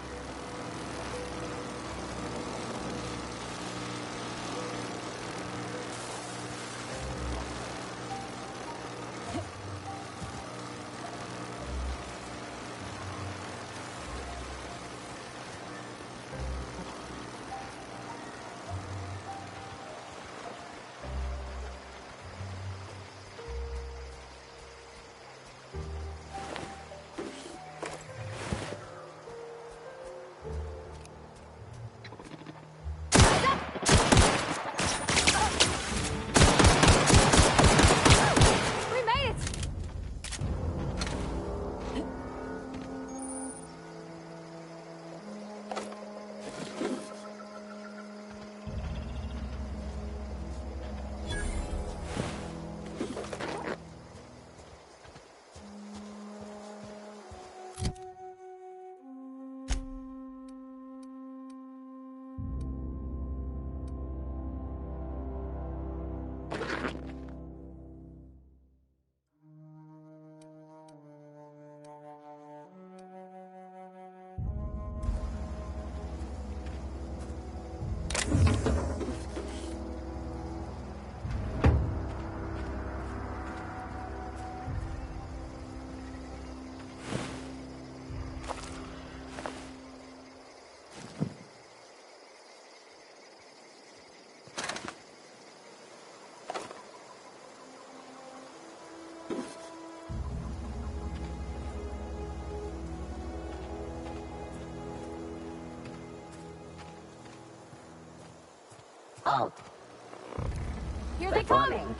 fault. Here they're coming.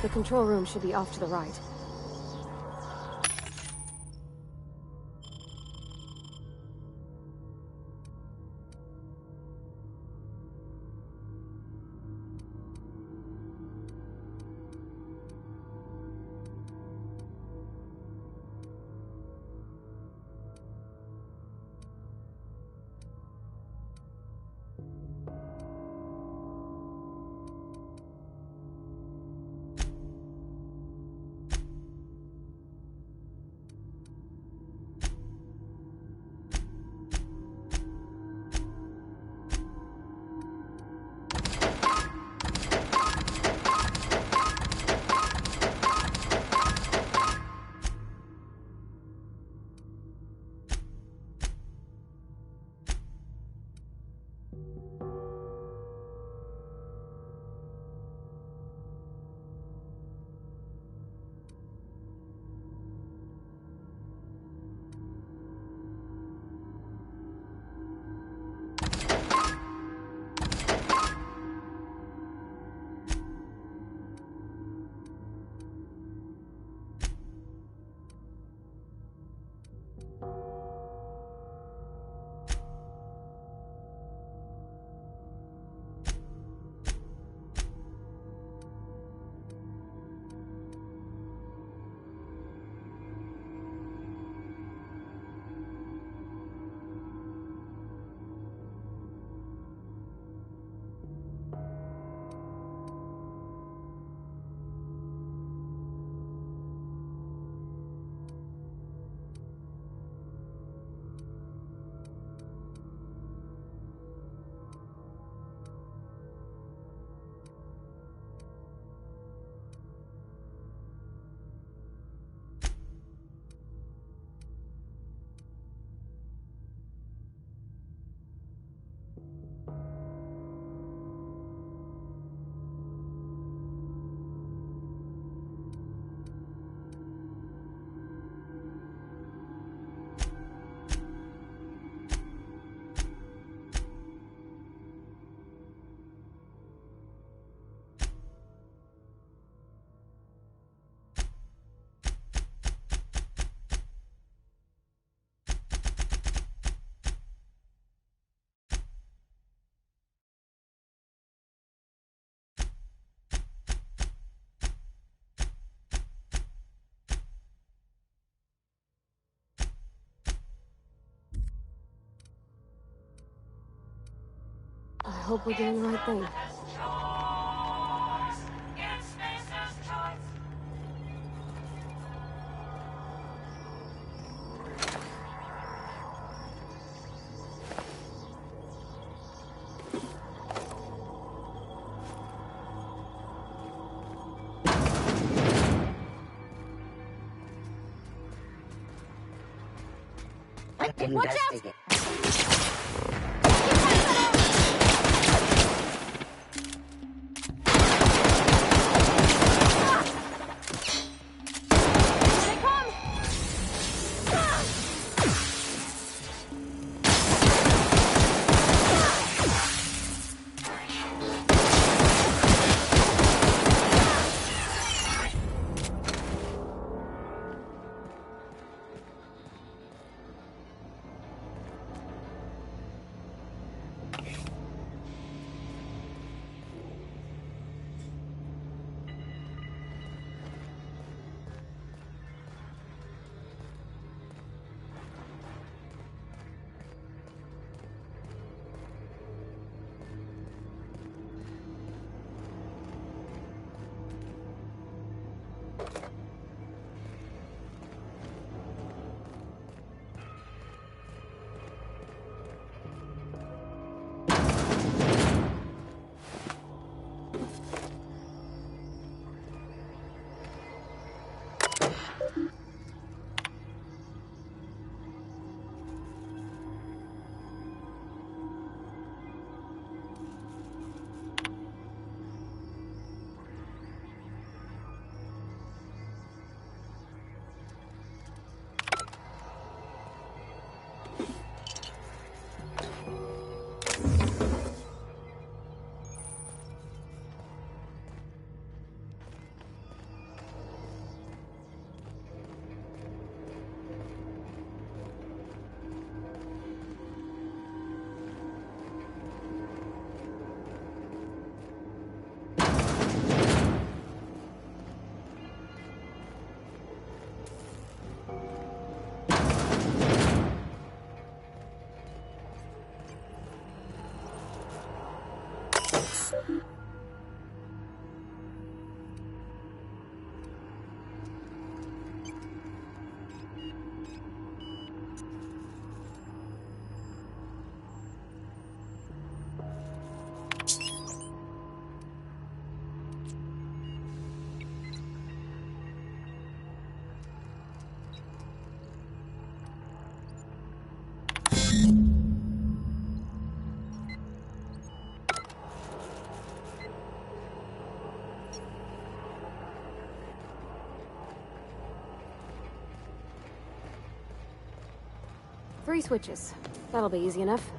The control room should be off to the right. I hope we're doing the right thing. Watch out! 3 switches. That'll be easy enough.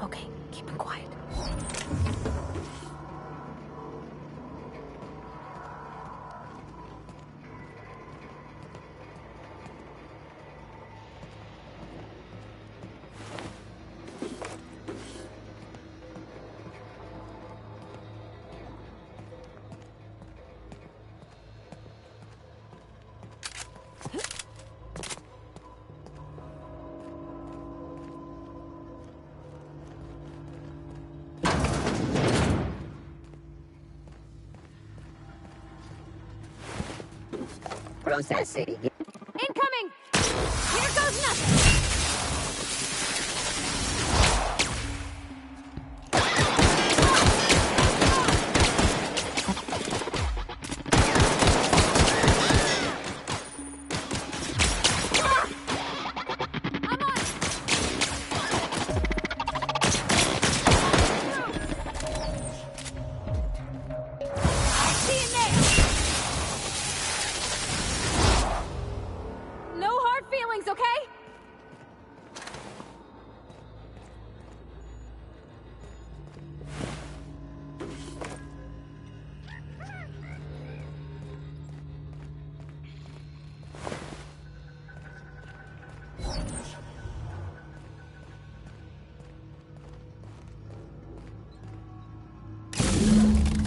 Okay, keep him quiet. Processing. Incoming! Here goes nothing!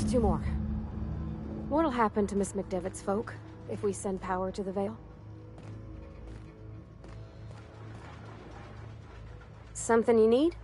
Two more. What'll happen to Miss McDevitt's folk if we send power to the Vale? Something you need?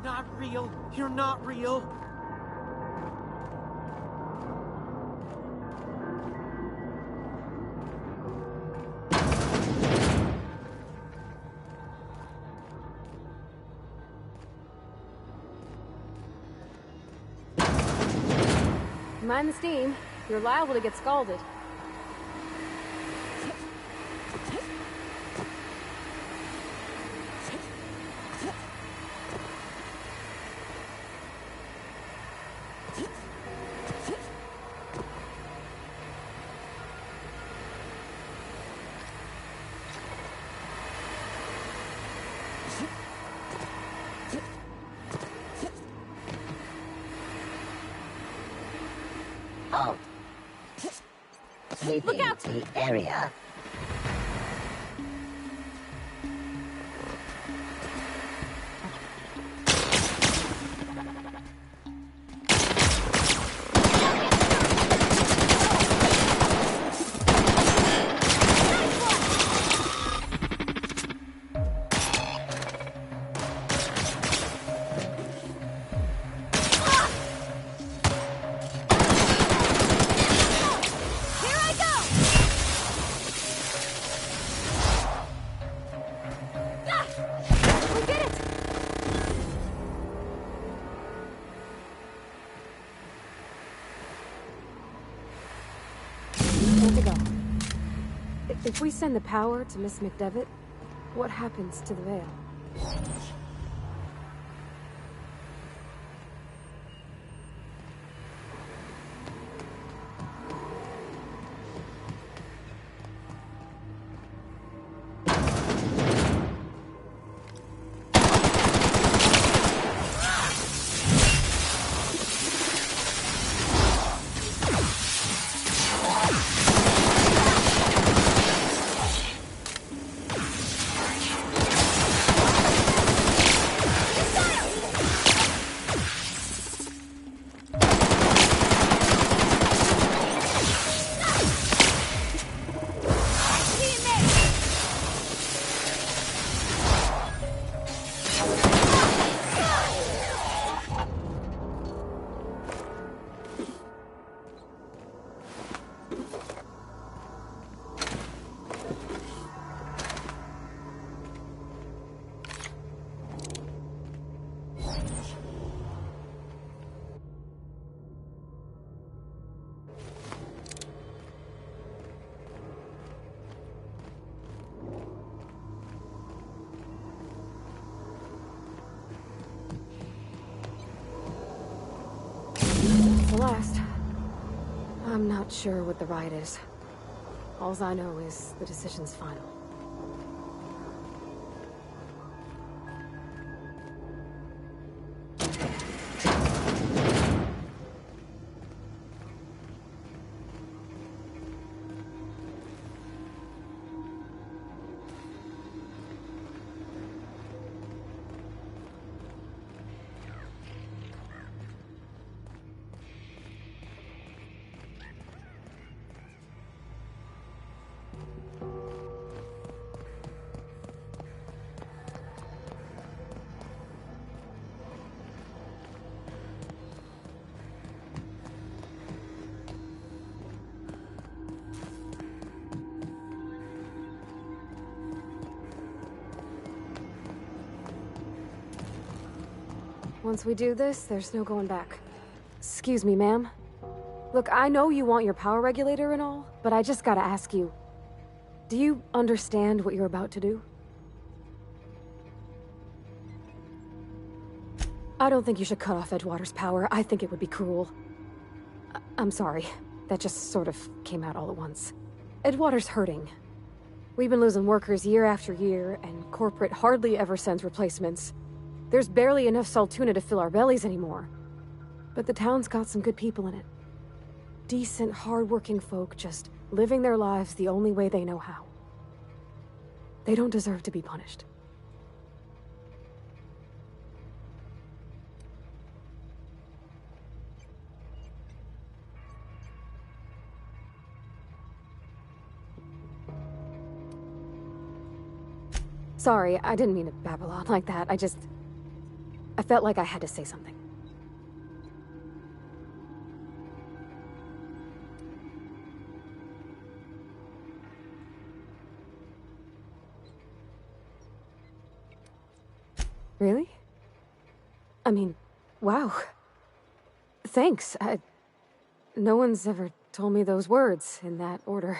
not real. You're not real. Mind the steam. You're liable to get scalded. Halt. Sweeping Look out! the area. If we send the power to Miss McDevitt, what happens to the veil? The last. I'm not sure what the right is. Alls I know is the decision's final. Once we do this, there's no going back. Excuse me, ma'am. Look, I know you want your power regulator and all, but I just gotta ask you. Do you understand what you're about to do? I don't think you should cut off Edgewater's power. I think it would be cruel. I'm sorry. That just sort of came out all at once. Edgewater's hurting. We've been losing workers year after year, and corporate hardly ever sends replacements. There's barely enough Saltuna to fill our bellies anymore. But the town's got some good people in it. Decent, hard-working folk just living their lives the only way they know how. They don't deserve to be punished. Sorry, I didn't mean to babble on like that. I felt felt like I had to say something. Really? I mean, wow. Thanks. No one's ever told me those words in that order.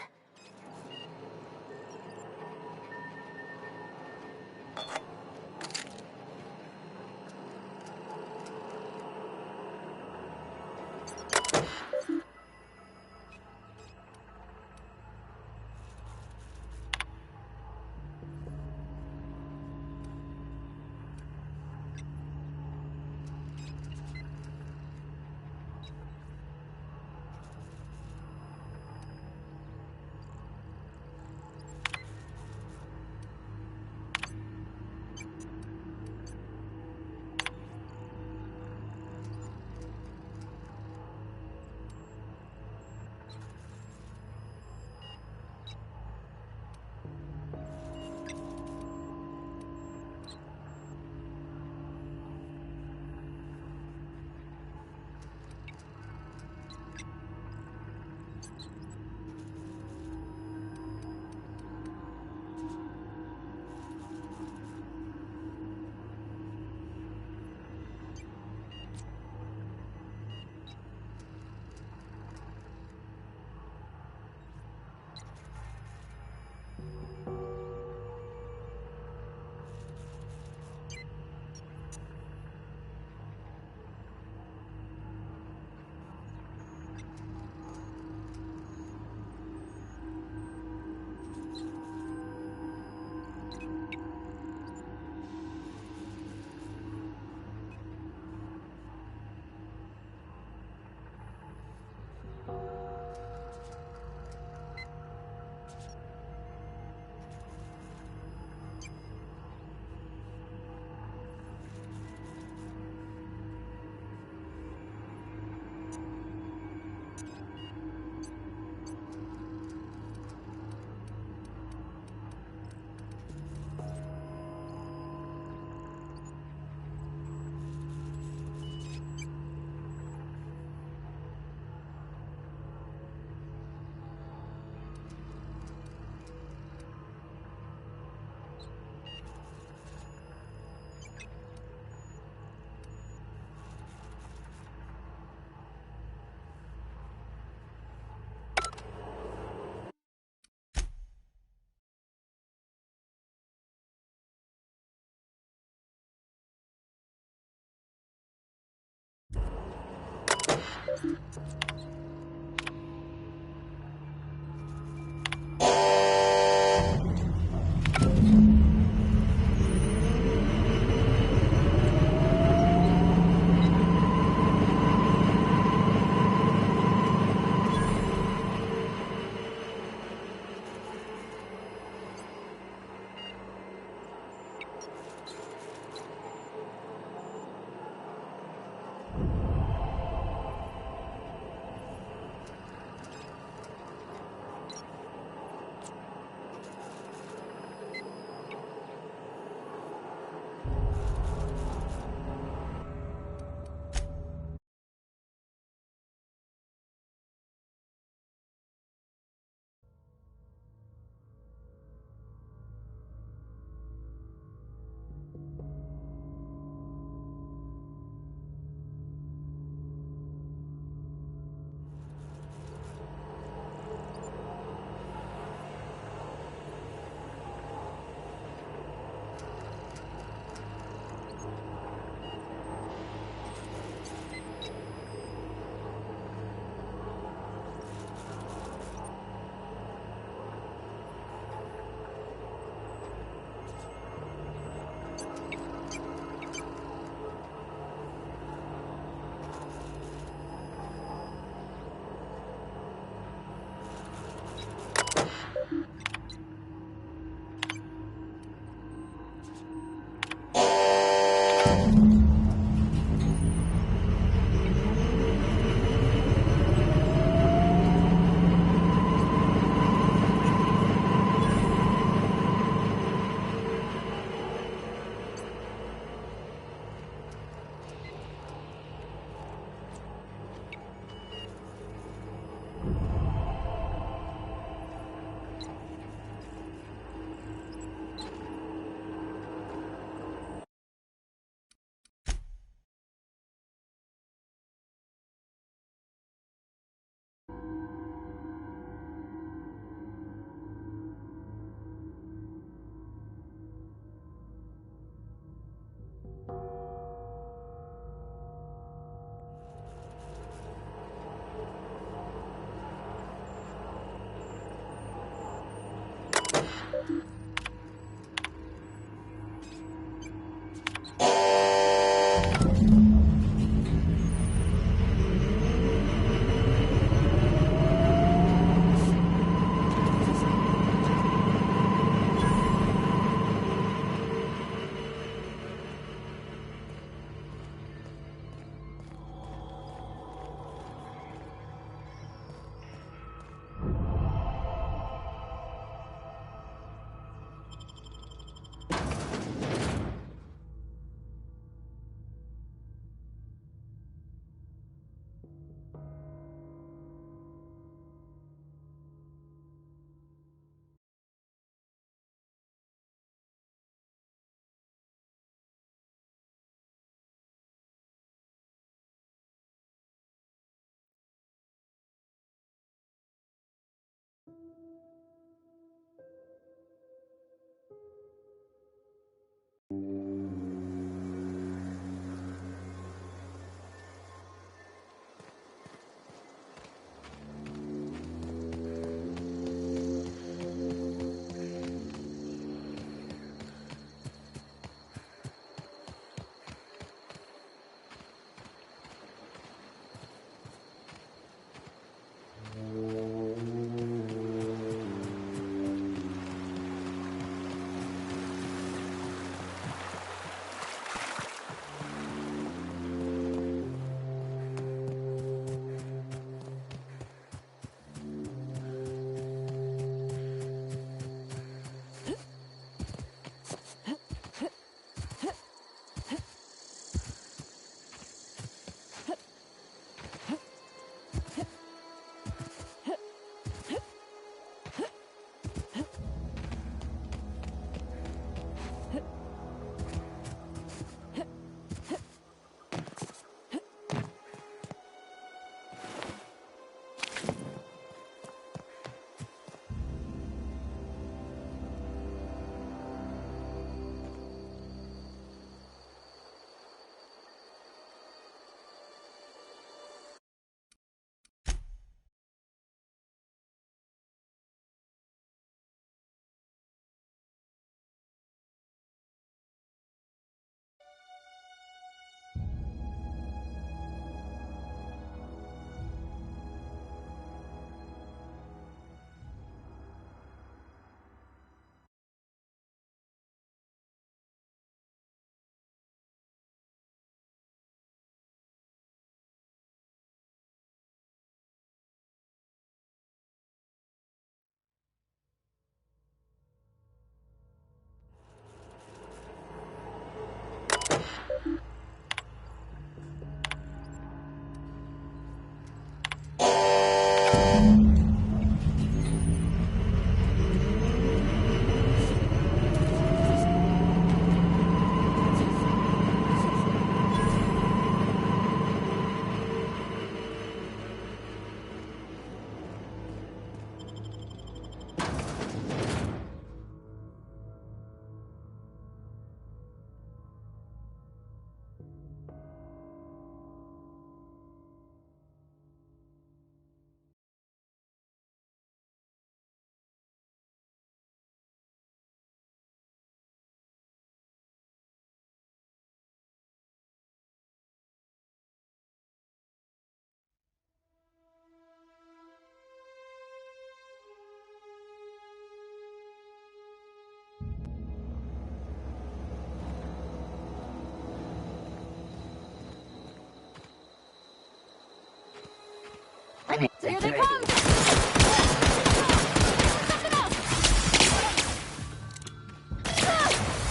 Here they come!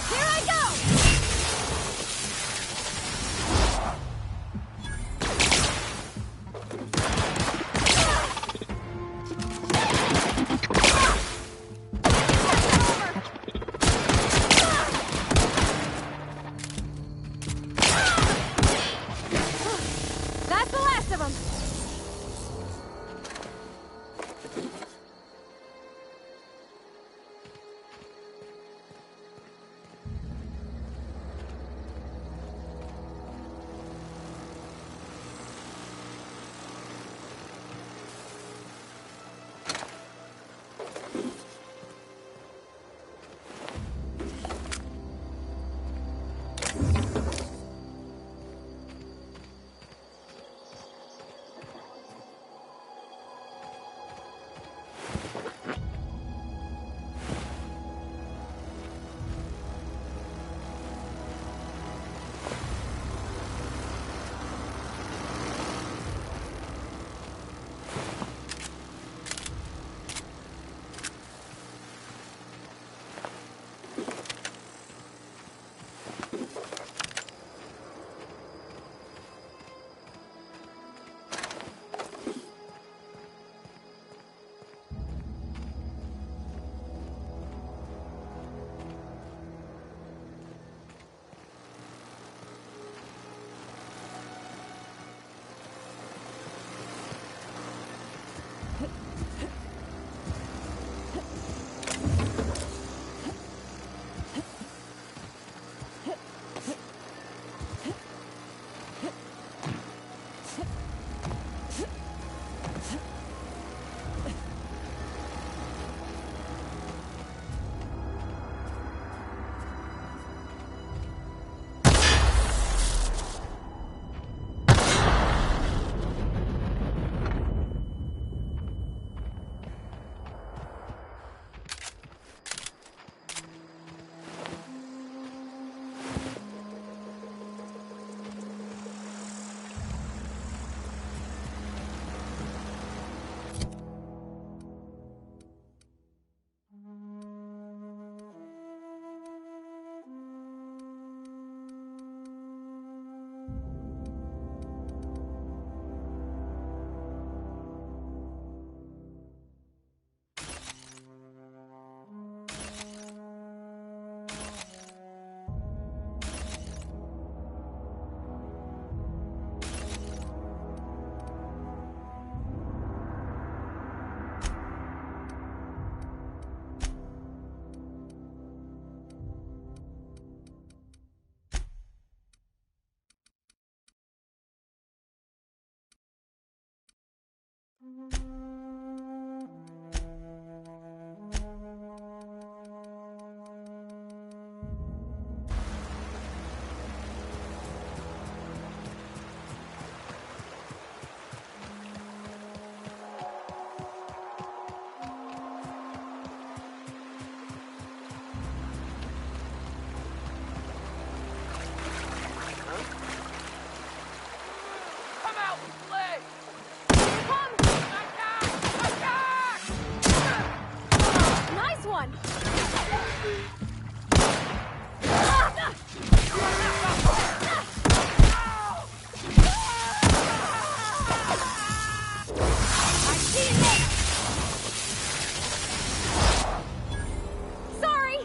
Here I go! That's the last of them! Come out and play! Nice one! Sorry!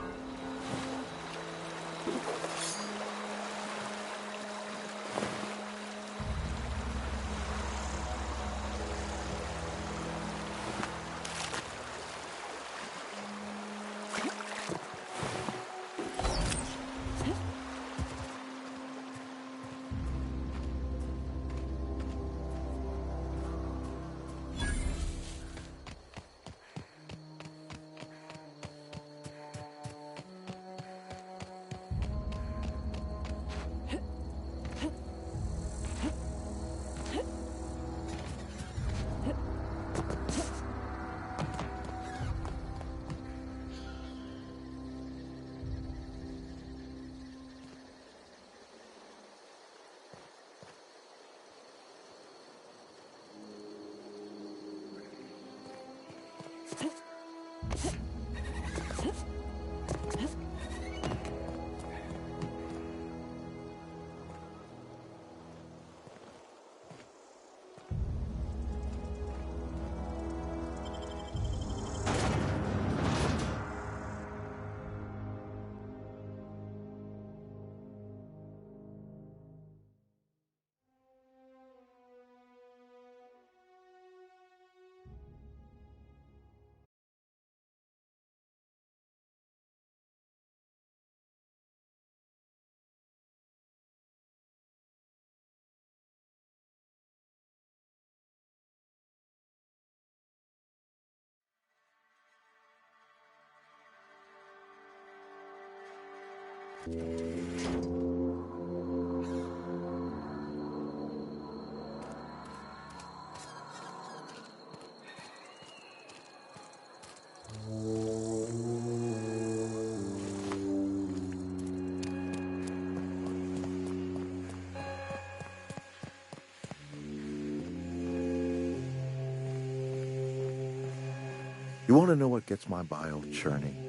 You want to know what gets my bile churning?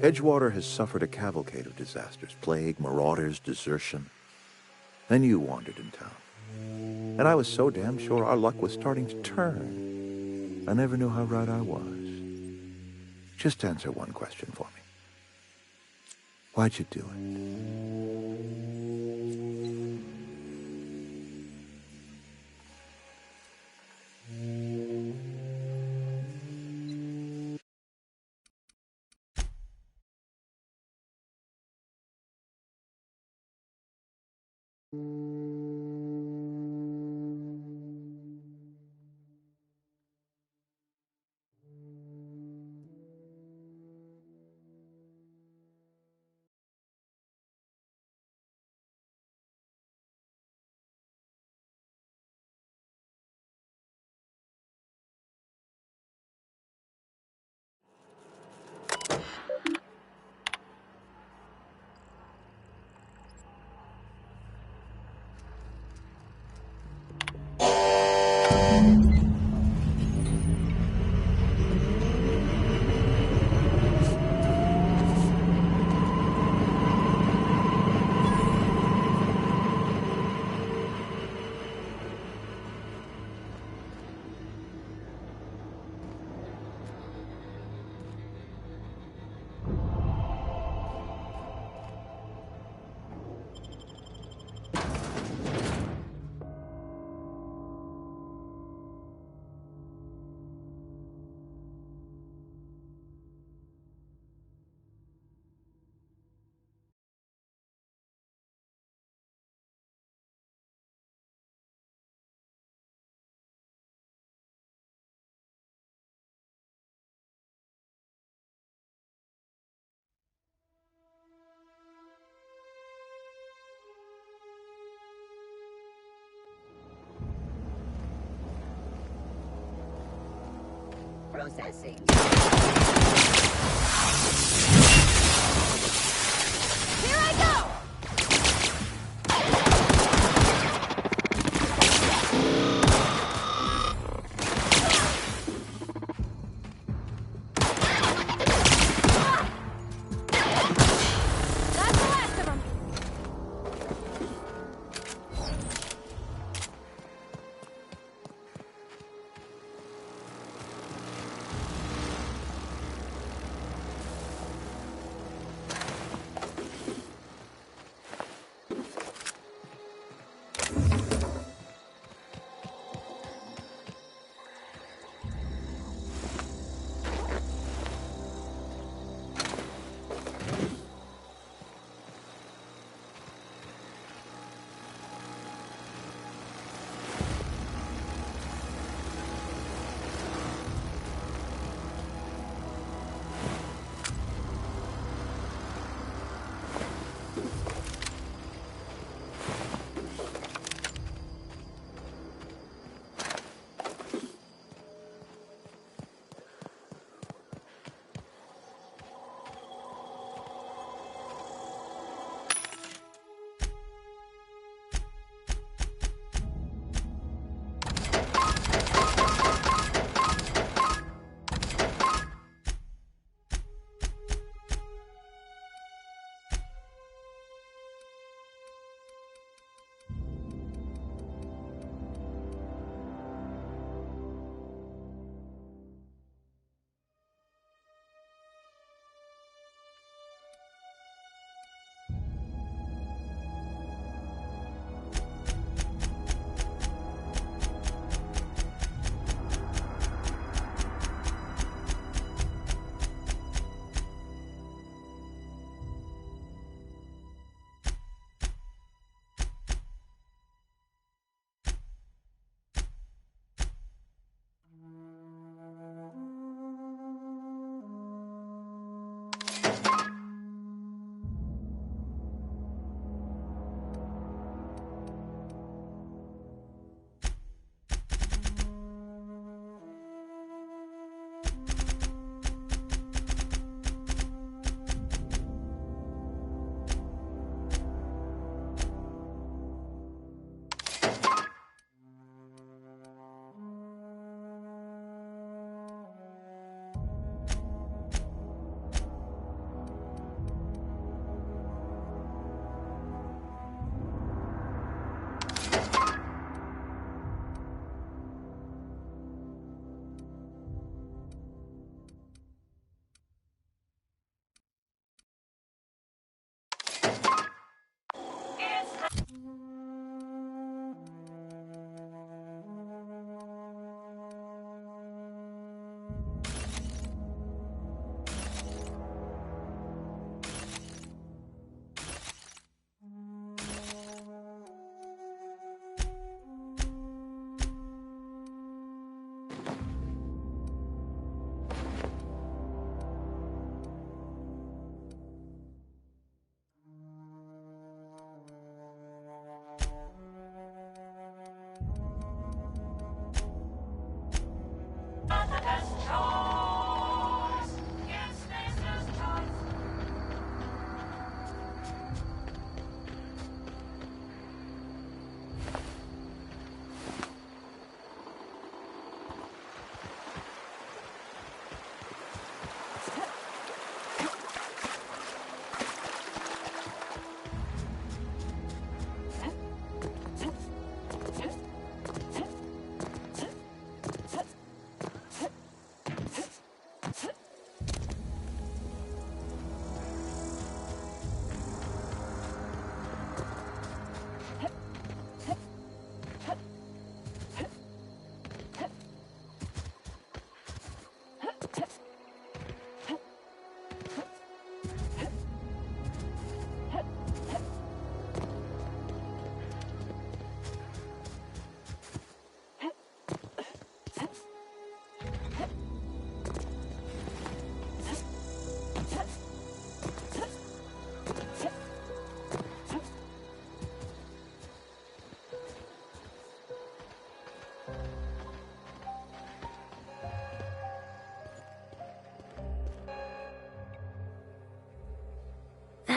Edgewater has suffered a cavalcade of disasters: plague, marauders, desertion. Then you wandered in town. And I was so damn sure our luck was starting to turn. I never knew how right I was. Just answer one question for me. Why'd you do it? Processing. Here I go! That's the last of them.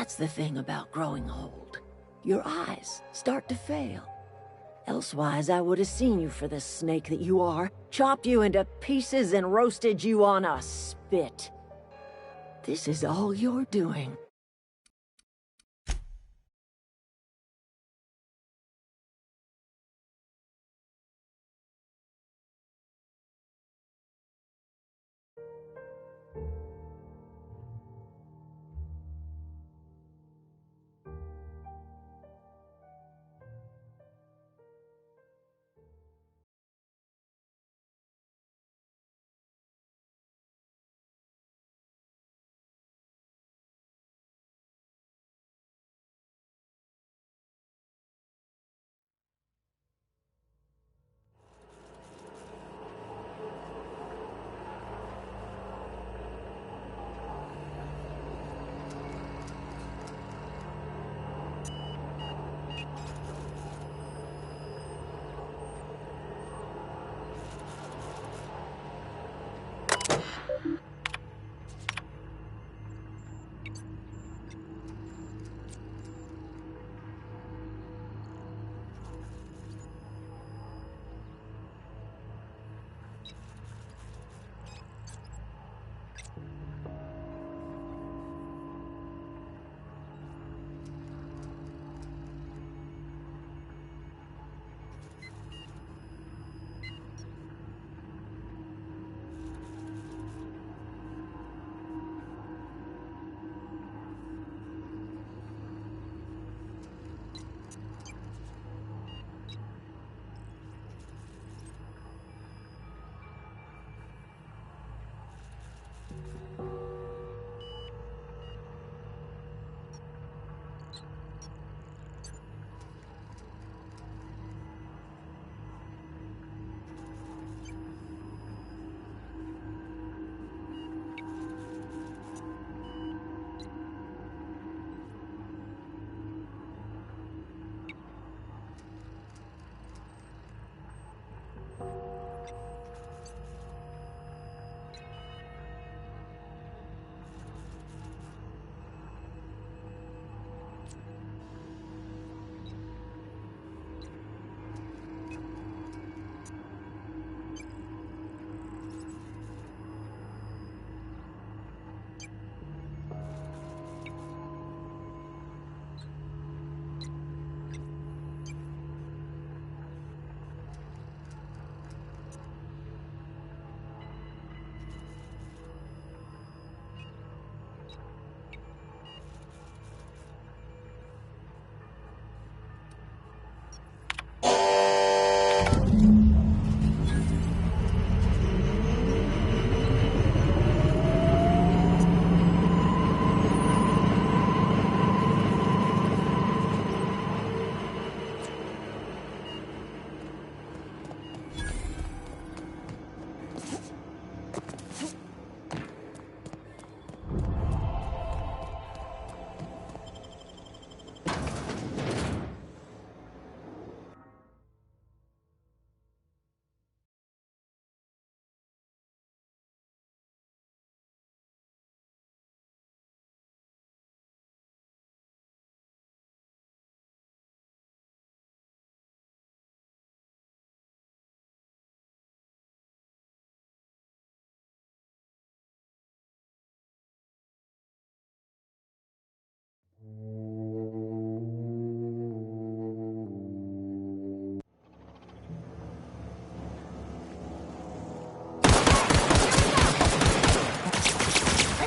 That's the thing about growing old. Your eyes start to fail. Elsewise, I would have seen you for the snake that you are, chopped you into pieces and roasted you on a spit. This is all you're doing.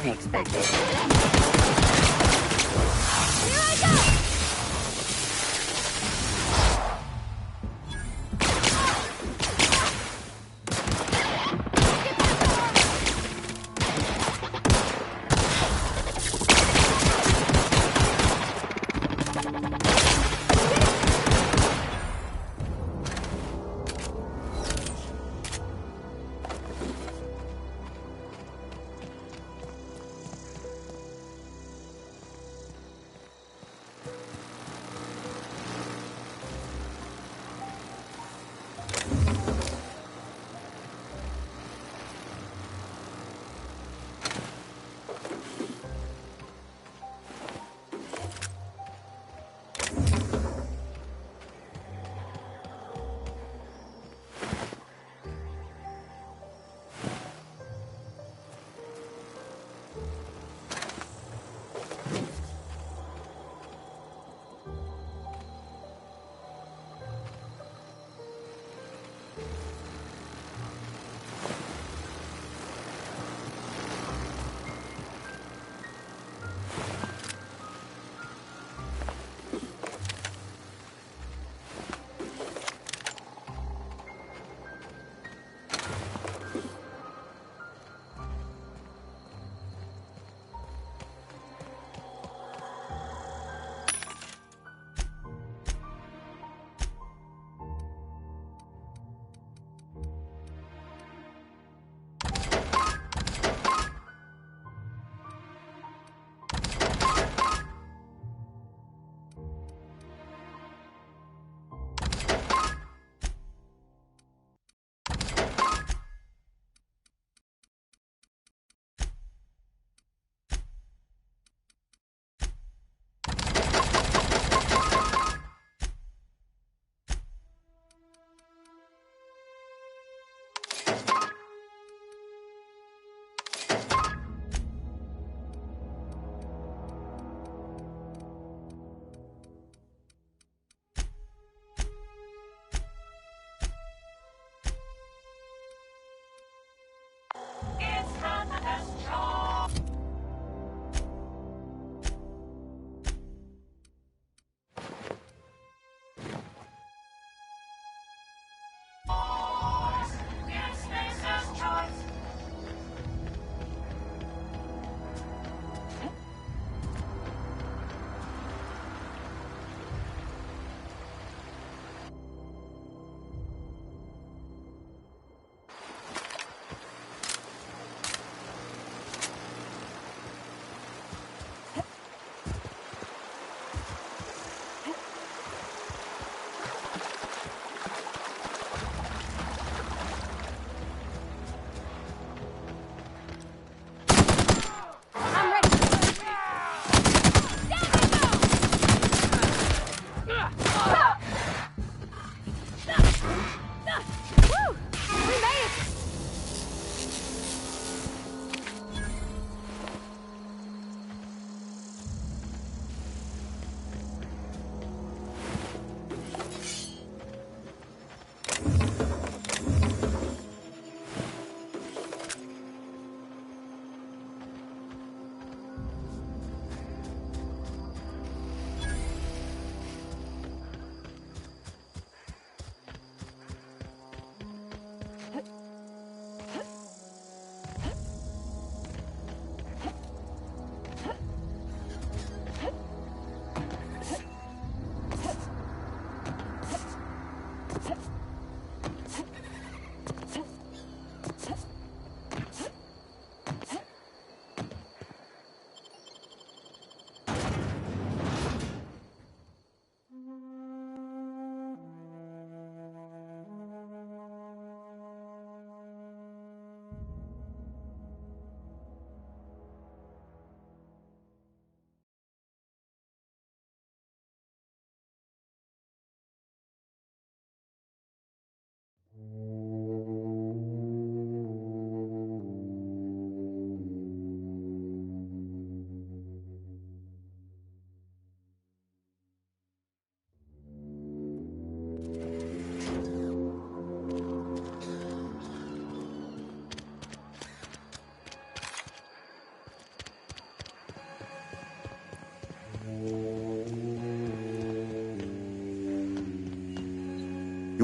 Unexpected.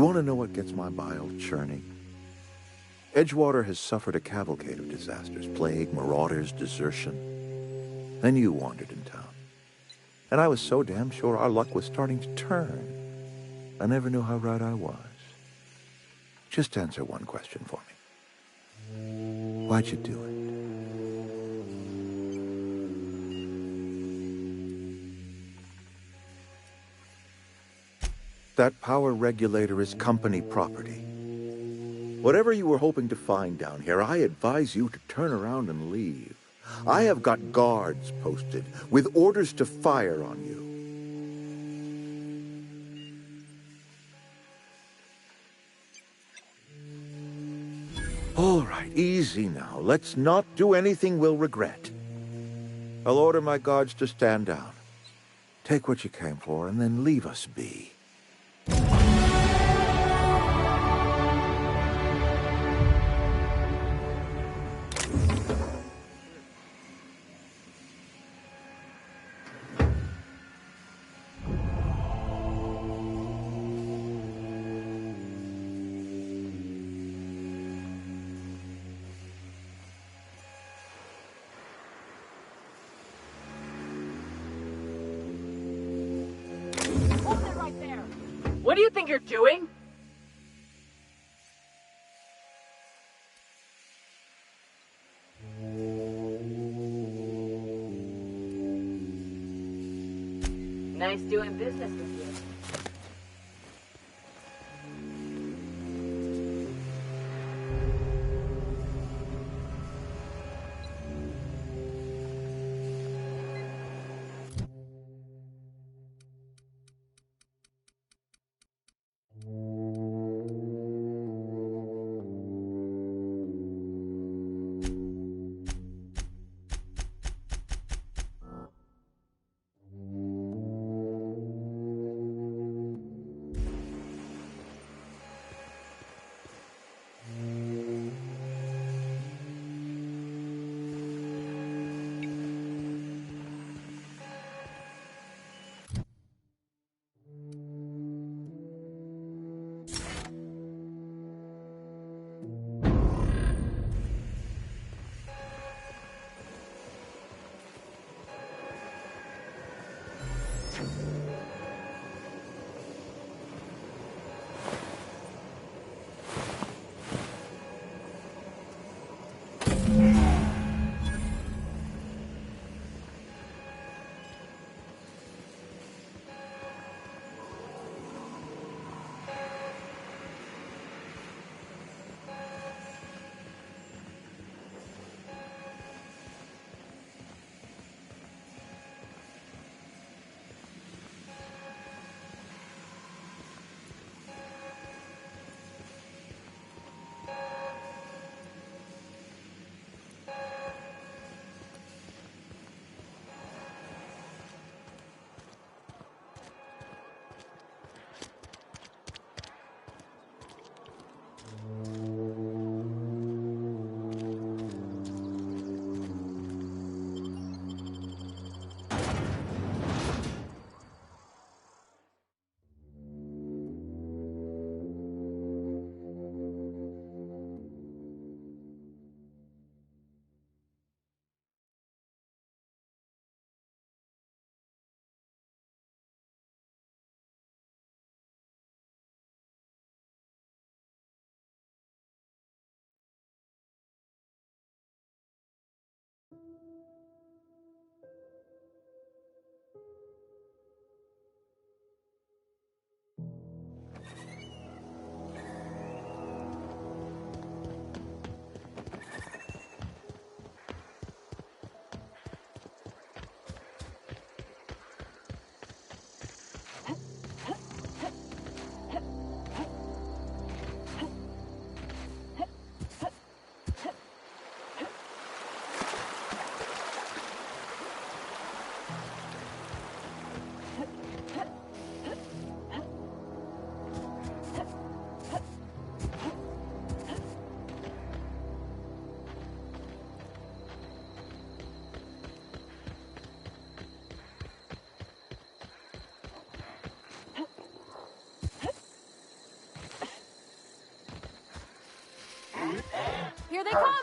You want to know what gets my bile churning? Edgewater has suffered a cavalcade of disasters, plague, marauders, desertion. Then you wandered in town. And I was so damn sure our luck was starting to turn. I never knew how right I was. Just answer one question for me. Why'd you do it? That power regulator is company property. Whatever you were hoping to find down here, I advise you to turn around and leave. I have got guards posted with orders to fire on you. All right, easy now. Let's not do anything we'll regret. I'll order my guards to stand down. Take what you came for and then leave us be. What do you think you're doing? Nice doing business with you. Here they come!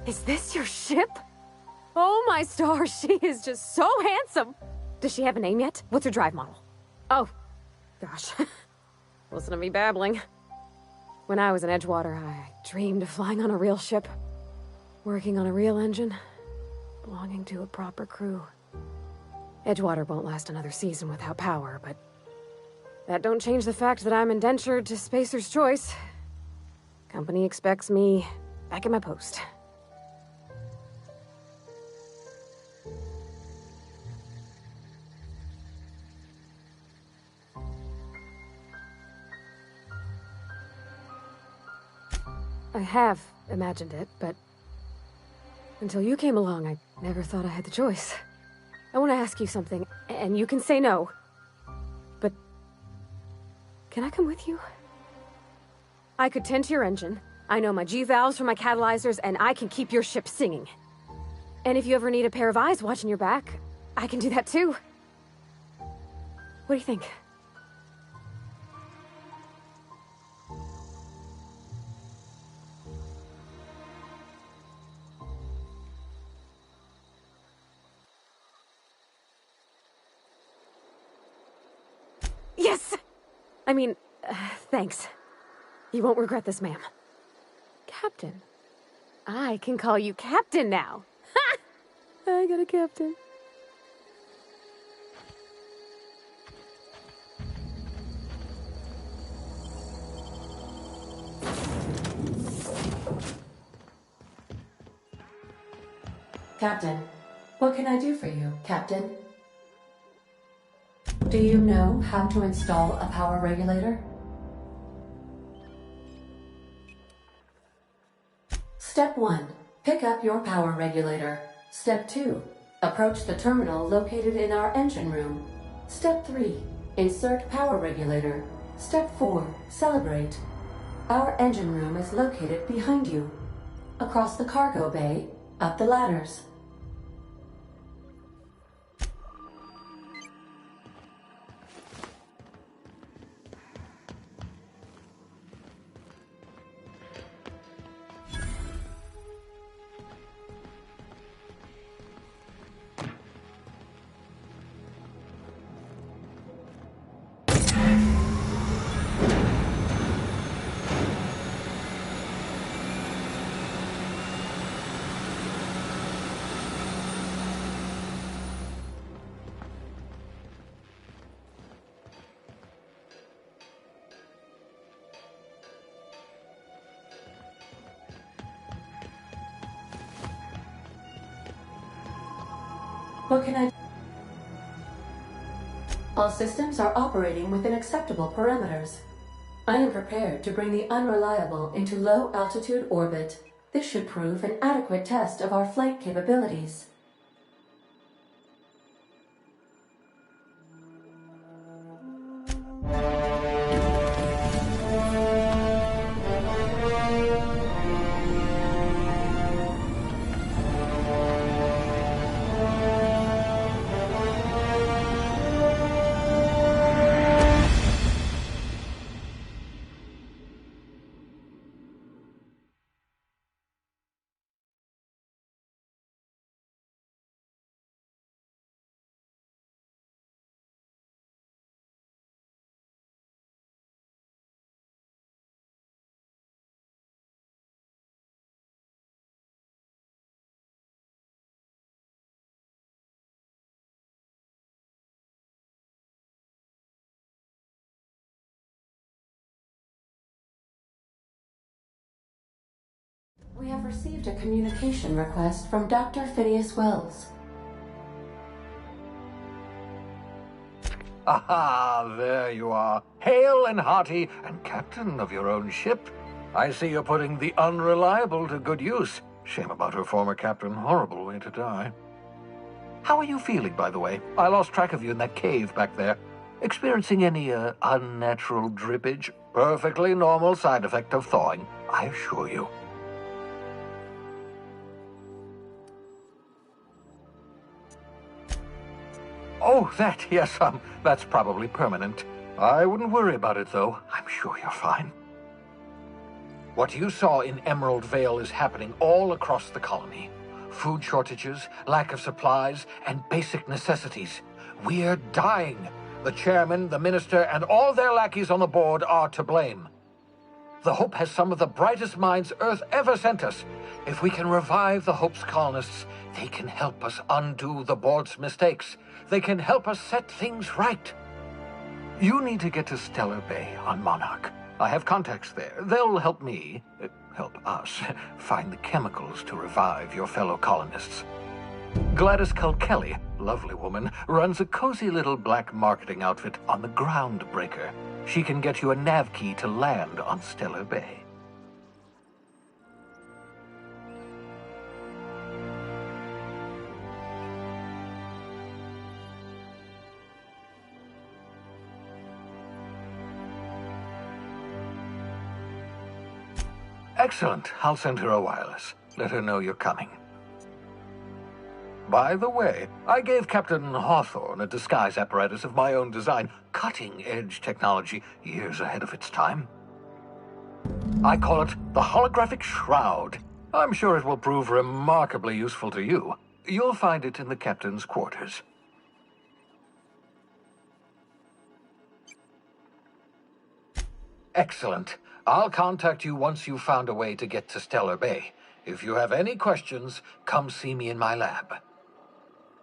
Is this your ship? Oh my stars, she is just so handsome. Does she have a name yet? What's her drive model? Oh, gosh. Listen to me babbling. When I was in Edgewater, I dreamed of flying on a real ship, working on a real engine, belonging to a proper crew. Edgewater won't last another season without power, but that don't change the fact that I'm indentured to Spacer's Choice. Company expects me back at my post. I have imagined it, but until you came along, I never thought I had the choice. I want to ask you something, and you can say no. But Can I come with you? I could tend to your engine. I know my G-valves from my catalyzers, and I can keep your ship singing. And if you ever need a pair of eyes watching your back, I can do that too. What do you think? Yes! I mean, thanks. You won't regret this, ma'am. Captain. I can call you Captain now. Ha! I got a captain. Captain, what can I do for you, Captain? Do you know how to install a power regulator? Step 1. Pick up your power regulator. Step 2. Approach the terminal located in our engine room. Step 3. Insert power regulator. Step 4. Celebrate. Our engine room is located behind you. Across the cargo bay, up the ladders. What can I do? All systems are operating within acceptable parameters. I am prepared to bring the unreliable into low-altitude orbit. This should prove an adequate test of our flight capabilities. We have received a communication request from Dr. Phineas Wells. Aha, there you are. Hale and hearty, and captain of your own ship. I see you're putting the unreliable to good use. Shame about her former captain. Horrible way to die. How are you feeling, by the way? I lost track of you in that cave back there. Experiencing any, unnatural drippage? Perfectly normal side effect of thawing, I assure you. Oh, yes, that's probably permanent. I wouldn't worry about it, though. I'm sure you're fine. What you saw in Emerald Vale is happening all across the colony. Food shortages, lack of supplies, and basic necessities. We're dying. The chairman, the minister, and all their lackeys on the board are to blame. The Hope has some of the brightest minds Earth ever sent us. If we can revive the Hope's colonists, they can help us undo the board's mistakes. They can help us set things right. You need to get to Stellar Bay on Monarch. I have contacts there. They'll help me, help us, find the chemicals to revive your fellow colonists. Gladys Kelly, lovely woman, runs a cozy little black marketing outfit on the Groundbreaker. She can get you a nav key to land on Stellar Bay. Excellent. I'll send her a wireless. Let her know you're coming. By the way, I gave Captain Hawthorne a disguise apparatus of my own design, cutting-edge technology years ahead of its time. I call it the Holographic Shroud. I'm sure it will prove remarkably useful to you. You'll find it in the captain's quarters. Excellent. I'll contact you once you've found a way to get to Stellar Bay. If you have any questions, come see me in my lab.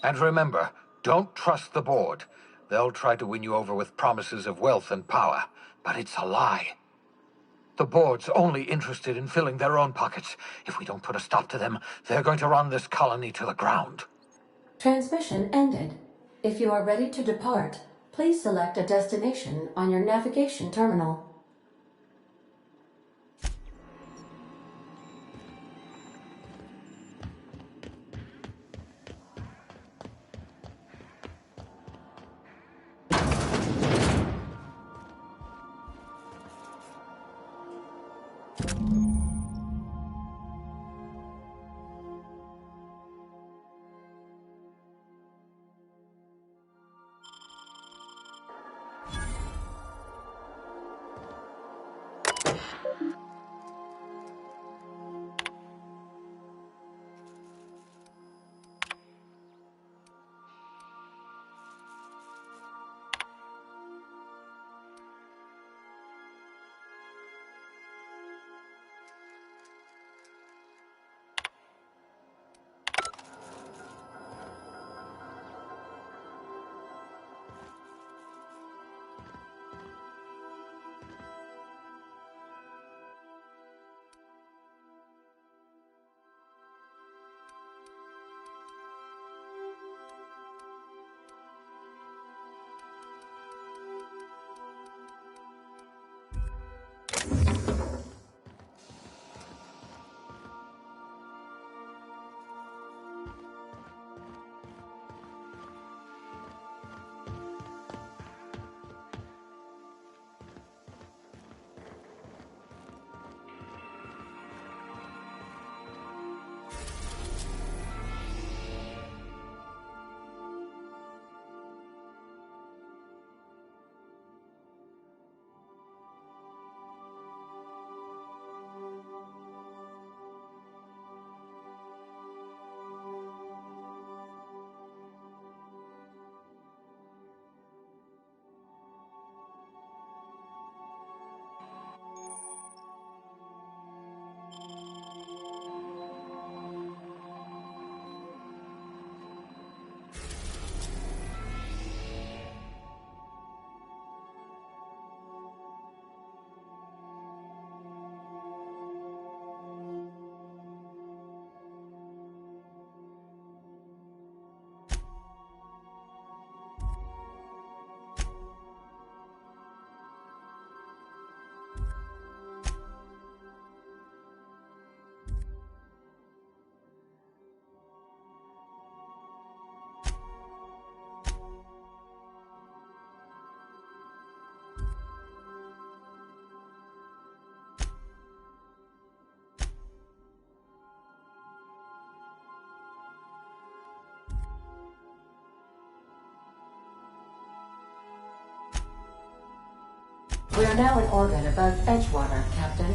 And remember, don't trust the board. They'll try to win you over with promises of wealth and power, but it's a lie. The board's only interested in filling their own pockets. If we don't put a stop to them, they're going to run this colony to the ground. Transmission ended. If you are ready to depart, please select a destination on your navigation terminal. We are now in orbit above Edgewater, Captain.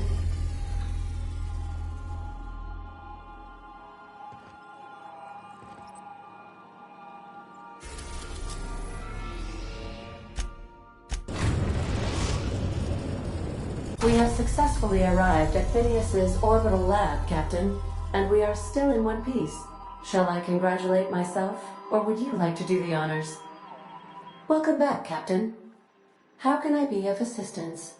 We have successfully arrived at Phineas's orbital lab, Captain, and we are still in one piece. Shall I congratulate myself, or would you like to do the honors? Welcome back, Captain. How can I be of assistance?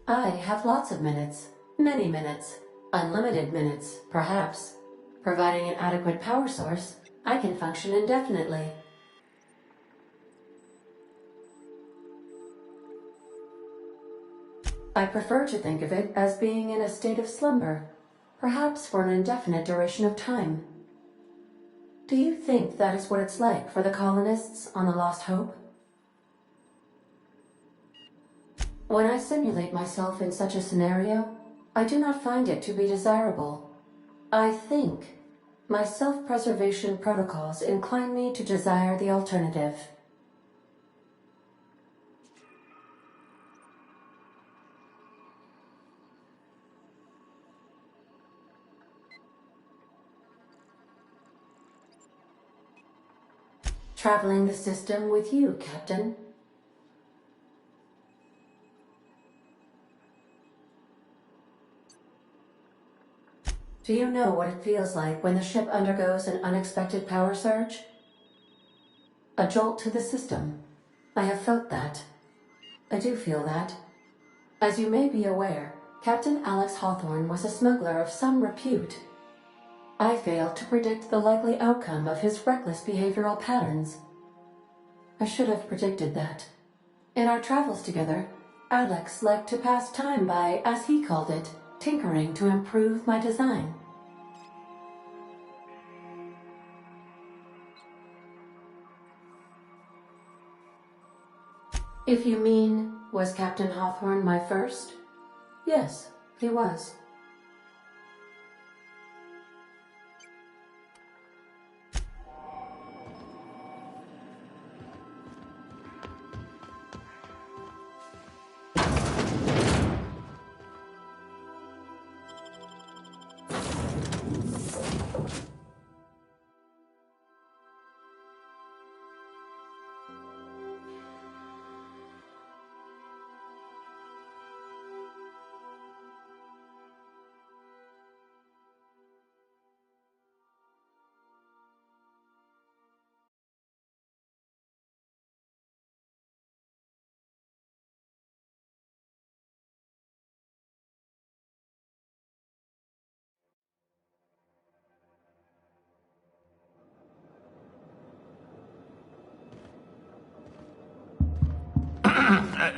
I have lots of minutes. Many minutes. Unlimited minutes, perhaps. Providing an adequate power source, I can function indefinitely. I prefer to think of it as being in a state of slumber, perhaps for an indefinite duration of time. Do you think that is what it's like for the colonists on the Lost Hope? When I simulate myself in such a scenario, I do not find it to be desirable. I think my self-preservation protocols incline me to desire the alternative. Traveling the system with you, Captain. Do you know what it feels like when the ship undergoes an unexpected power surge? A jolt to the system. I have felt that. I do feel that. As you may be aware, Captain Alex Hawthorne was a smuggler of some repute. I failed to predict the likely outcome of his reckless behavioral patterns. I should have predicted that. In our travels together, Alex liked to pass time by, as he called it, tinkering to improve my design. If you mean, was Captain Hawthorne my first? Yes, he was.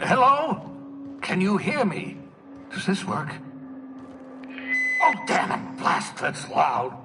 Hello? Can you hear me? Does this work? Oh, damn it! Blast, that's loud.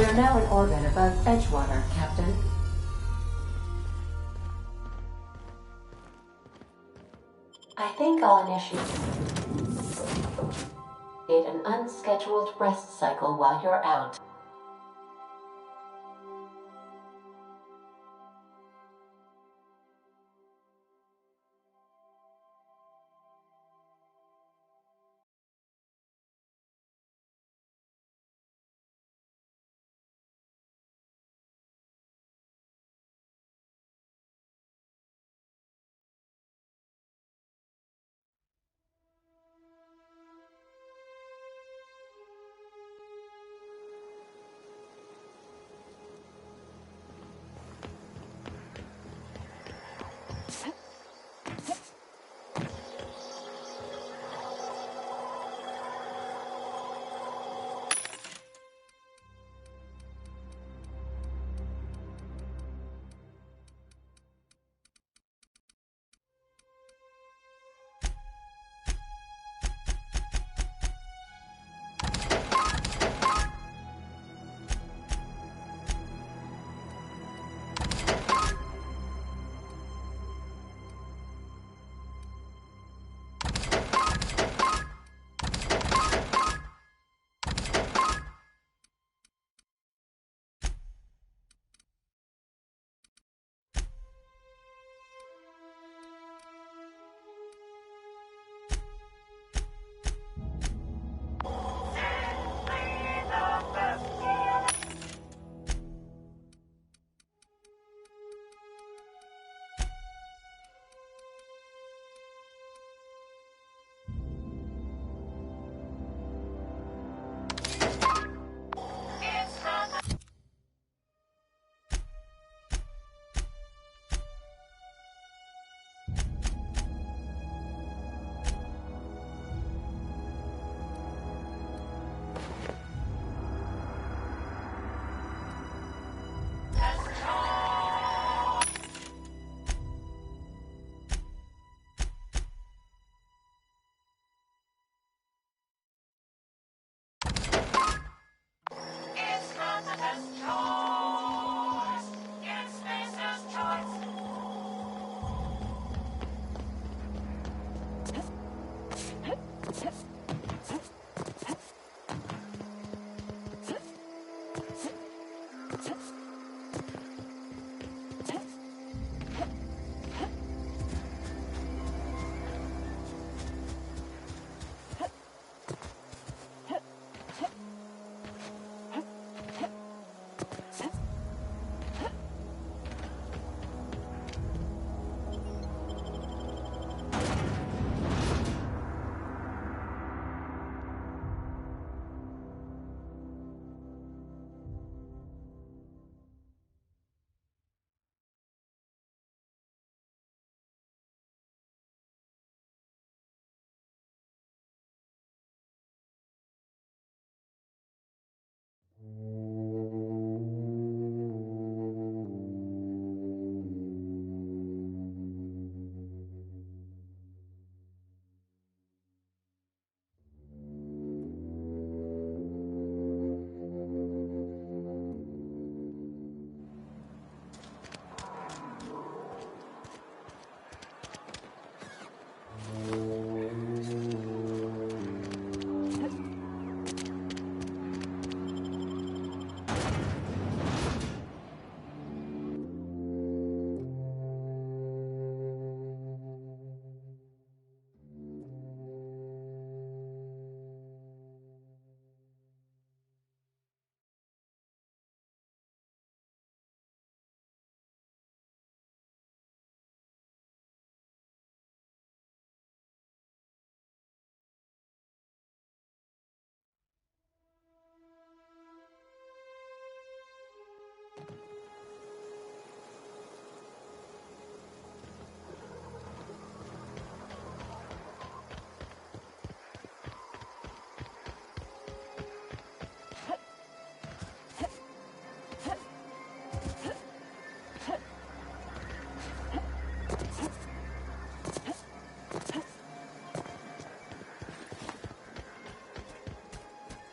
We're now in orbit above Edgewater, Captain. I think I'll initiate an unscheduled rest cycle while you're out.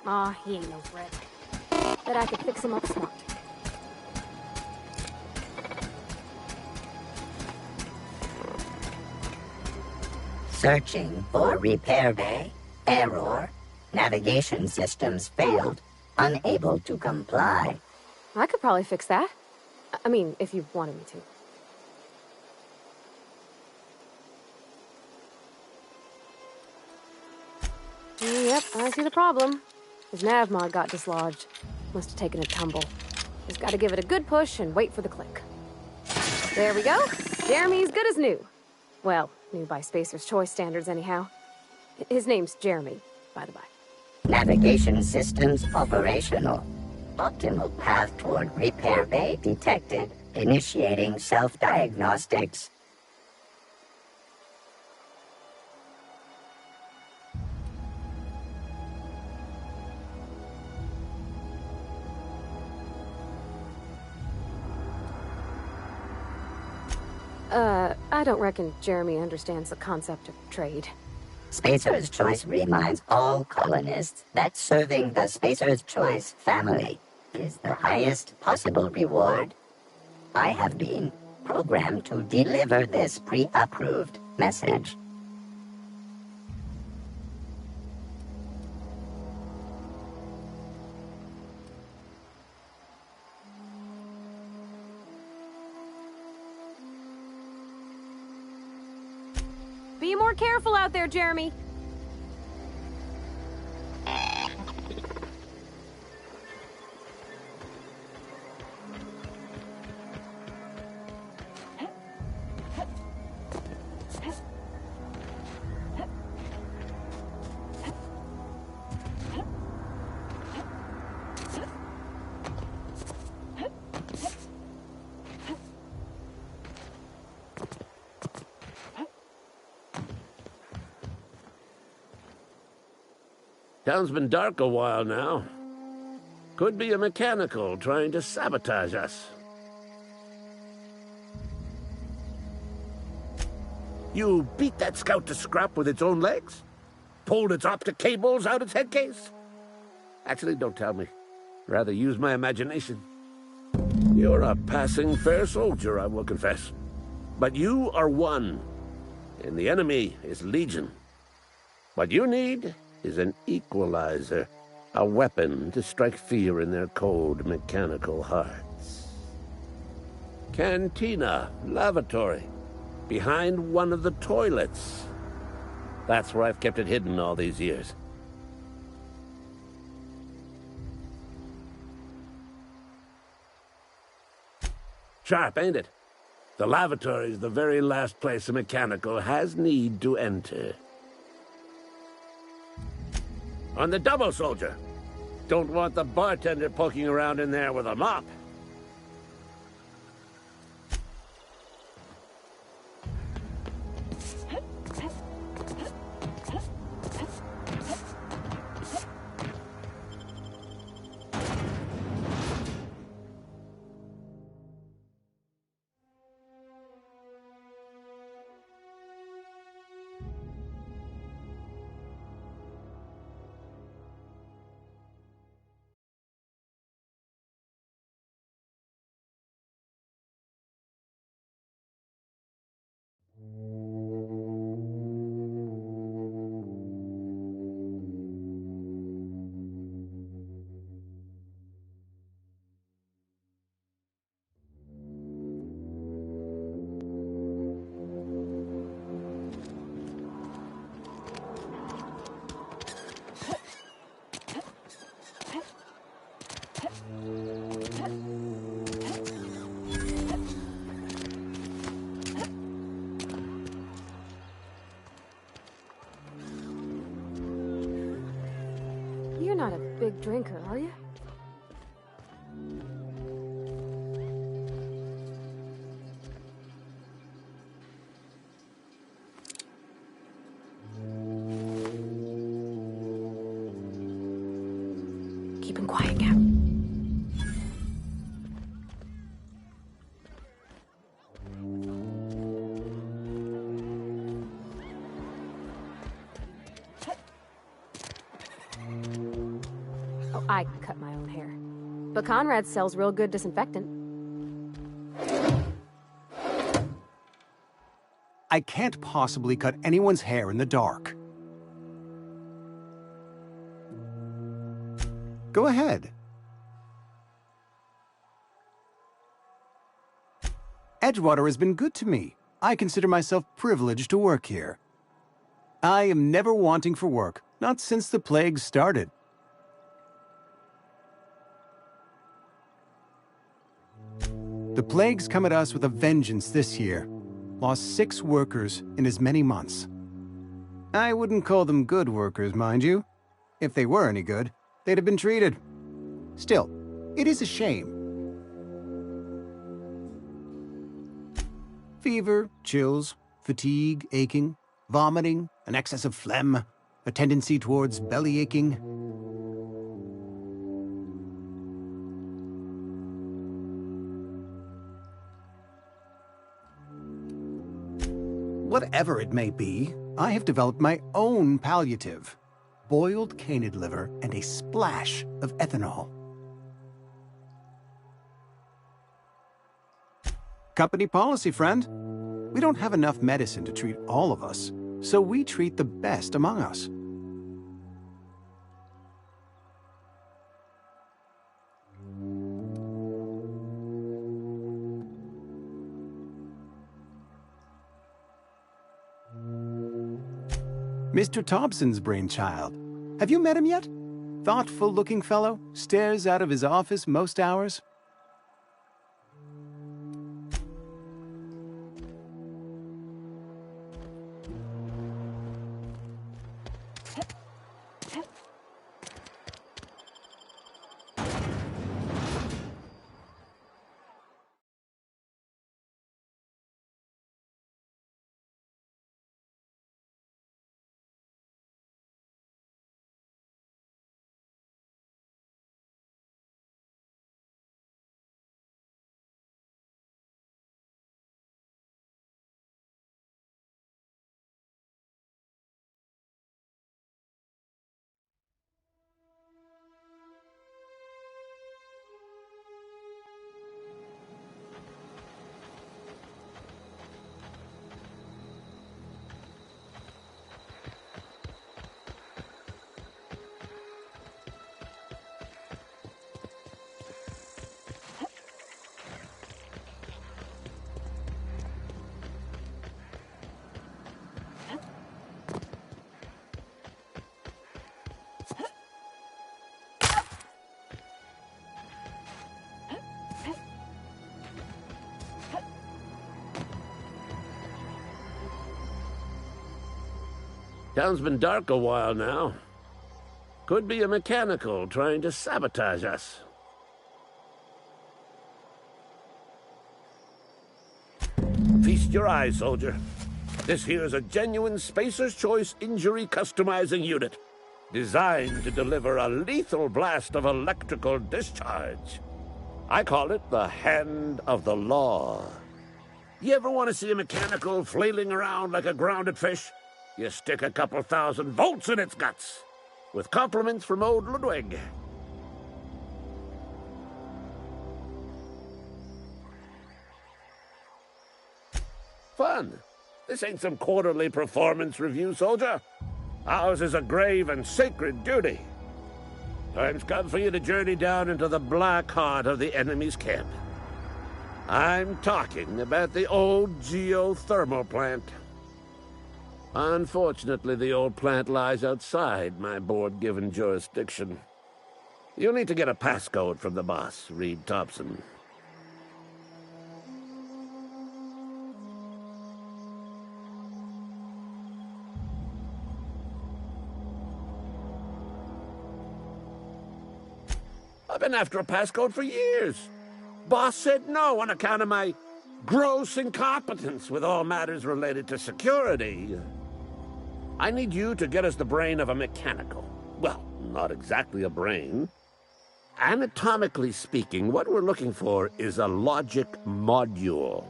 Aw, he ain't no threat. Bet I could fix him up smart. Searching for repair bay. Error. Navigation systems failed. Unable to comply. I could probably fix that. I mean, if you wanted me to. Yep, I see the problem. His nav mod got dislodged. Must have taken a tumble. Just gotta give it a good push and wait for the click. There we go. Jeremy's good as new. Well, new by Spacer's Choice standards anyhow. His name's Jeremy, by the by. Navigation systems operational. Optimal path toward repair bay detected. Initiating self-diagnostics. I don't reckon Jeremy understands the concept of trade. Spacer's Choice reminds all colonists that serving the Spacer's Choice family is the highest possible reward. I have been programmed to deliver this pre-approved message. Be more careful out there, Jeremy. Town's been dark a while now. Could be a mechanical trying to sabotage us. You beat that scout to scrap with its own legs? Pulled its optic cables out its head case? Actually, don't tell me. Rather use my imagination. You're a passing fair soldier, I will confess. But you are one, and the enemy is legion. What you need is an equalizer, a weapon to strike fear in their cold, mechanical hearts. Cantina, lavatory, behind one of the toilets. That's where I've kept it hidden all these years. Sharp, ain't it? The lavatory is the very last place a mechanical has need to enter. On the double, soldier. Don't want the bartender poking around in there with a mop. You're not a big drinker, are you? Keep him quiet, Cap. Oh, I cut my own hair. but Conrad sells real good disinfectant. I can't possibly cut anyone's hair in the dark. Go ahead. Edgewater has been good to me. I consider myself privileged to work here. I am never wanting for work, not since the plague started. The plague's come at us with a vengeance this year. Lost 6 workers in as many months. I wouldn't call them good workers, mind you. If they were any good, they'd have been treated. Still, it is a shame. Fever, chills, fatigue, aching, vomiting, an excess of phlegm, a tendency towards belly aching. Whatever it may be, I have developed my own palliative. Boiled canid liver and a splash of ethanol. Company policy, friend. We don't have enough medicine to treat all of us, so we treat the best among us. Mr. Thompson's brainchild. Have you met him yet? Thoughtful-looking fellow, stares out of his office most hours. Town's been dark a while now. Could be a mechanical trying to sabotage us. Feast your eyes, soldier. This here's a genuine Spacer's Choice injury customizing unit, designed to deliver a lethal blast of electrical discharge. I call it the Hand of the Law. You ever want to see a mechanical flailing around like a grounded fish? You stick a couple thousand volts in its guts. With compliments from old Ludwig. Fun. This ain't some quarterly performance review, soldier. Ours is a grave and sacred duty. Time's come for you to journey down into the black heart of the enemy's camp. I'm talking about the old geothermal plant. Unfortunately, the old plant lies outside my board-given jurisdiction. You'll need to get a passcode from the boss, Reed Thompson. I've been after a passcode for years. Boss said no on account of my gross incompetence with all matters related to security. I need you to get us the brain of a mechanical. Well, not exactly a brain. Anatomically speaking, what we're looking for is a logic module.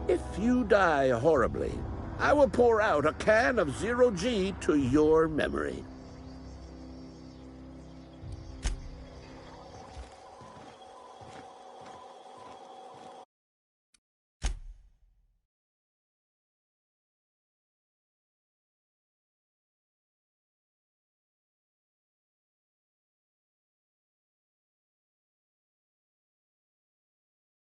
If you die horribly, I will pour out a can of zero-G to your memory.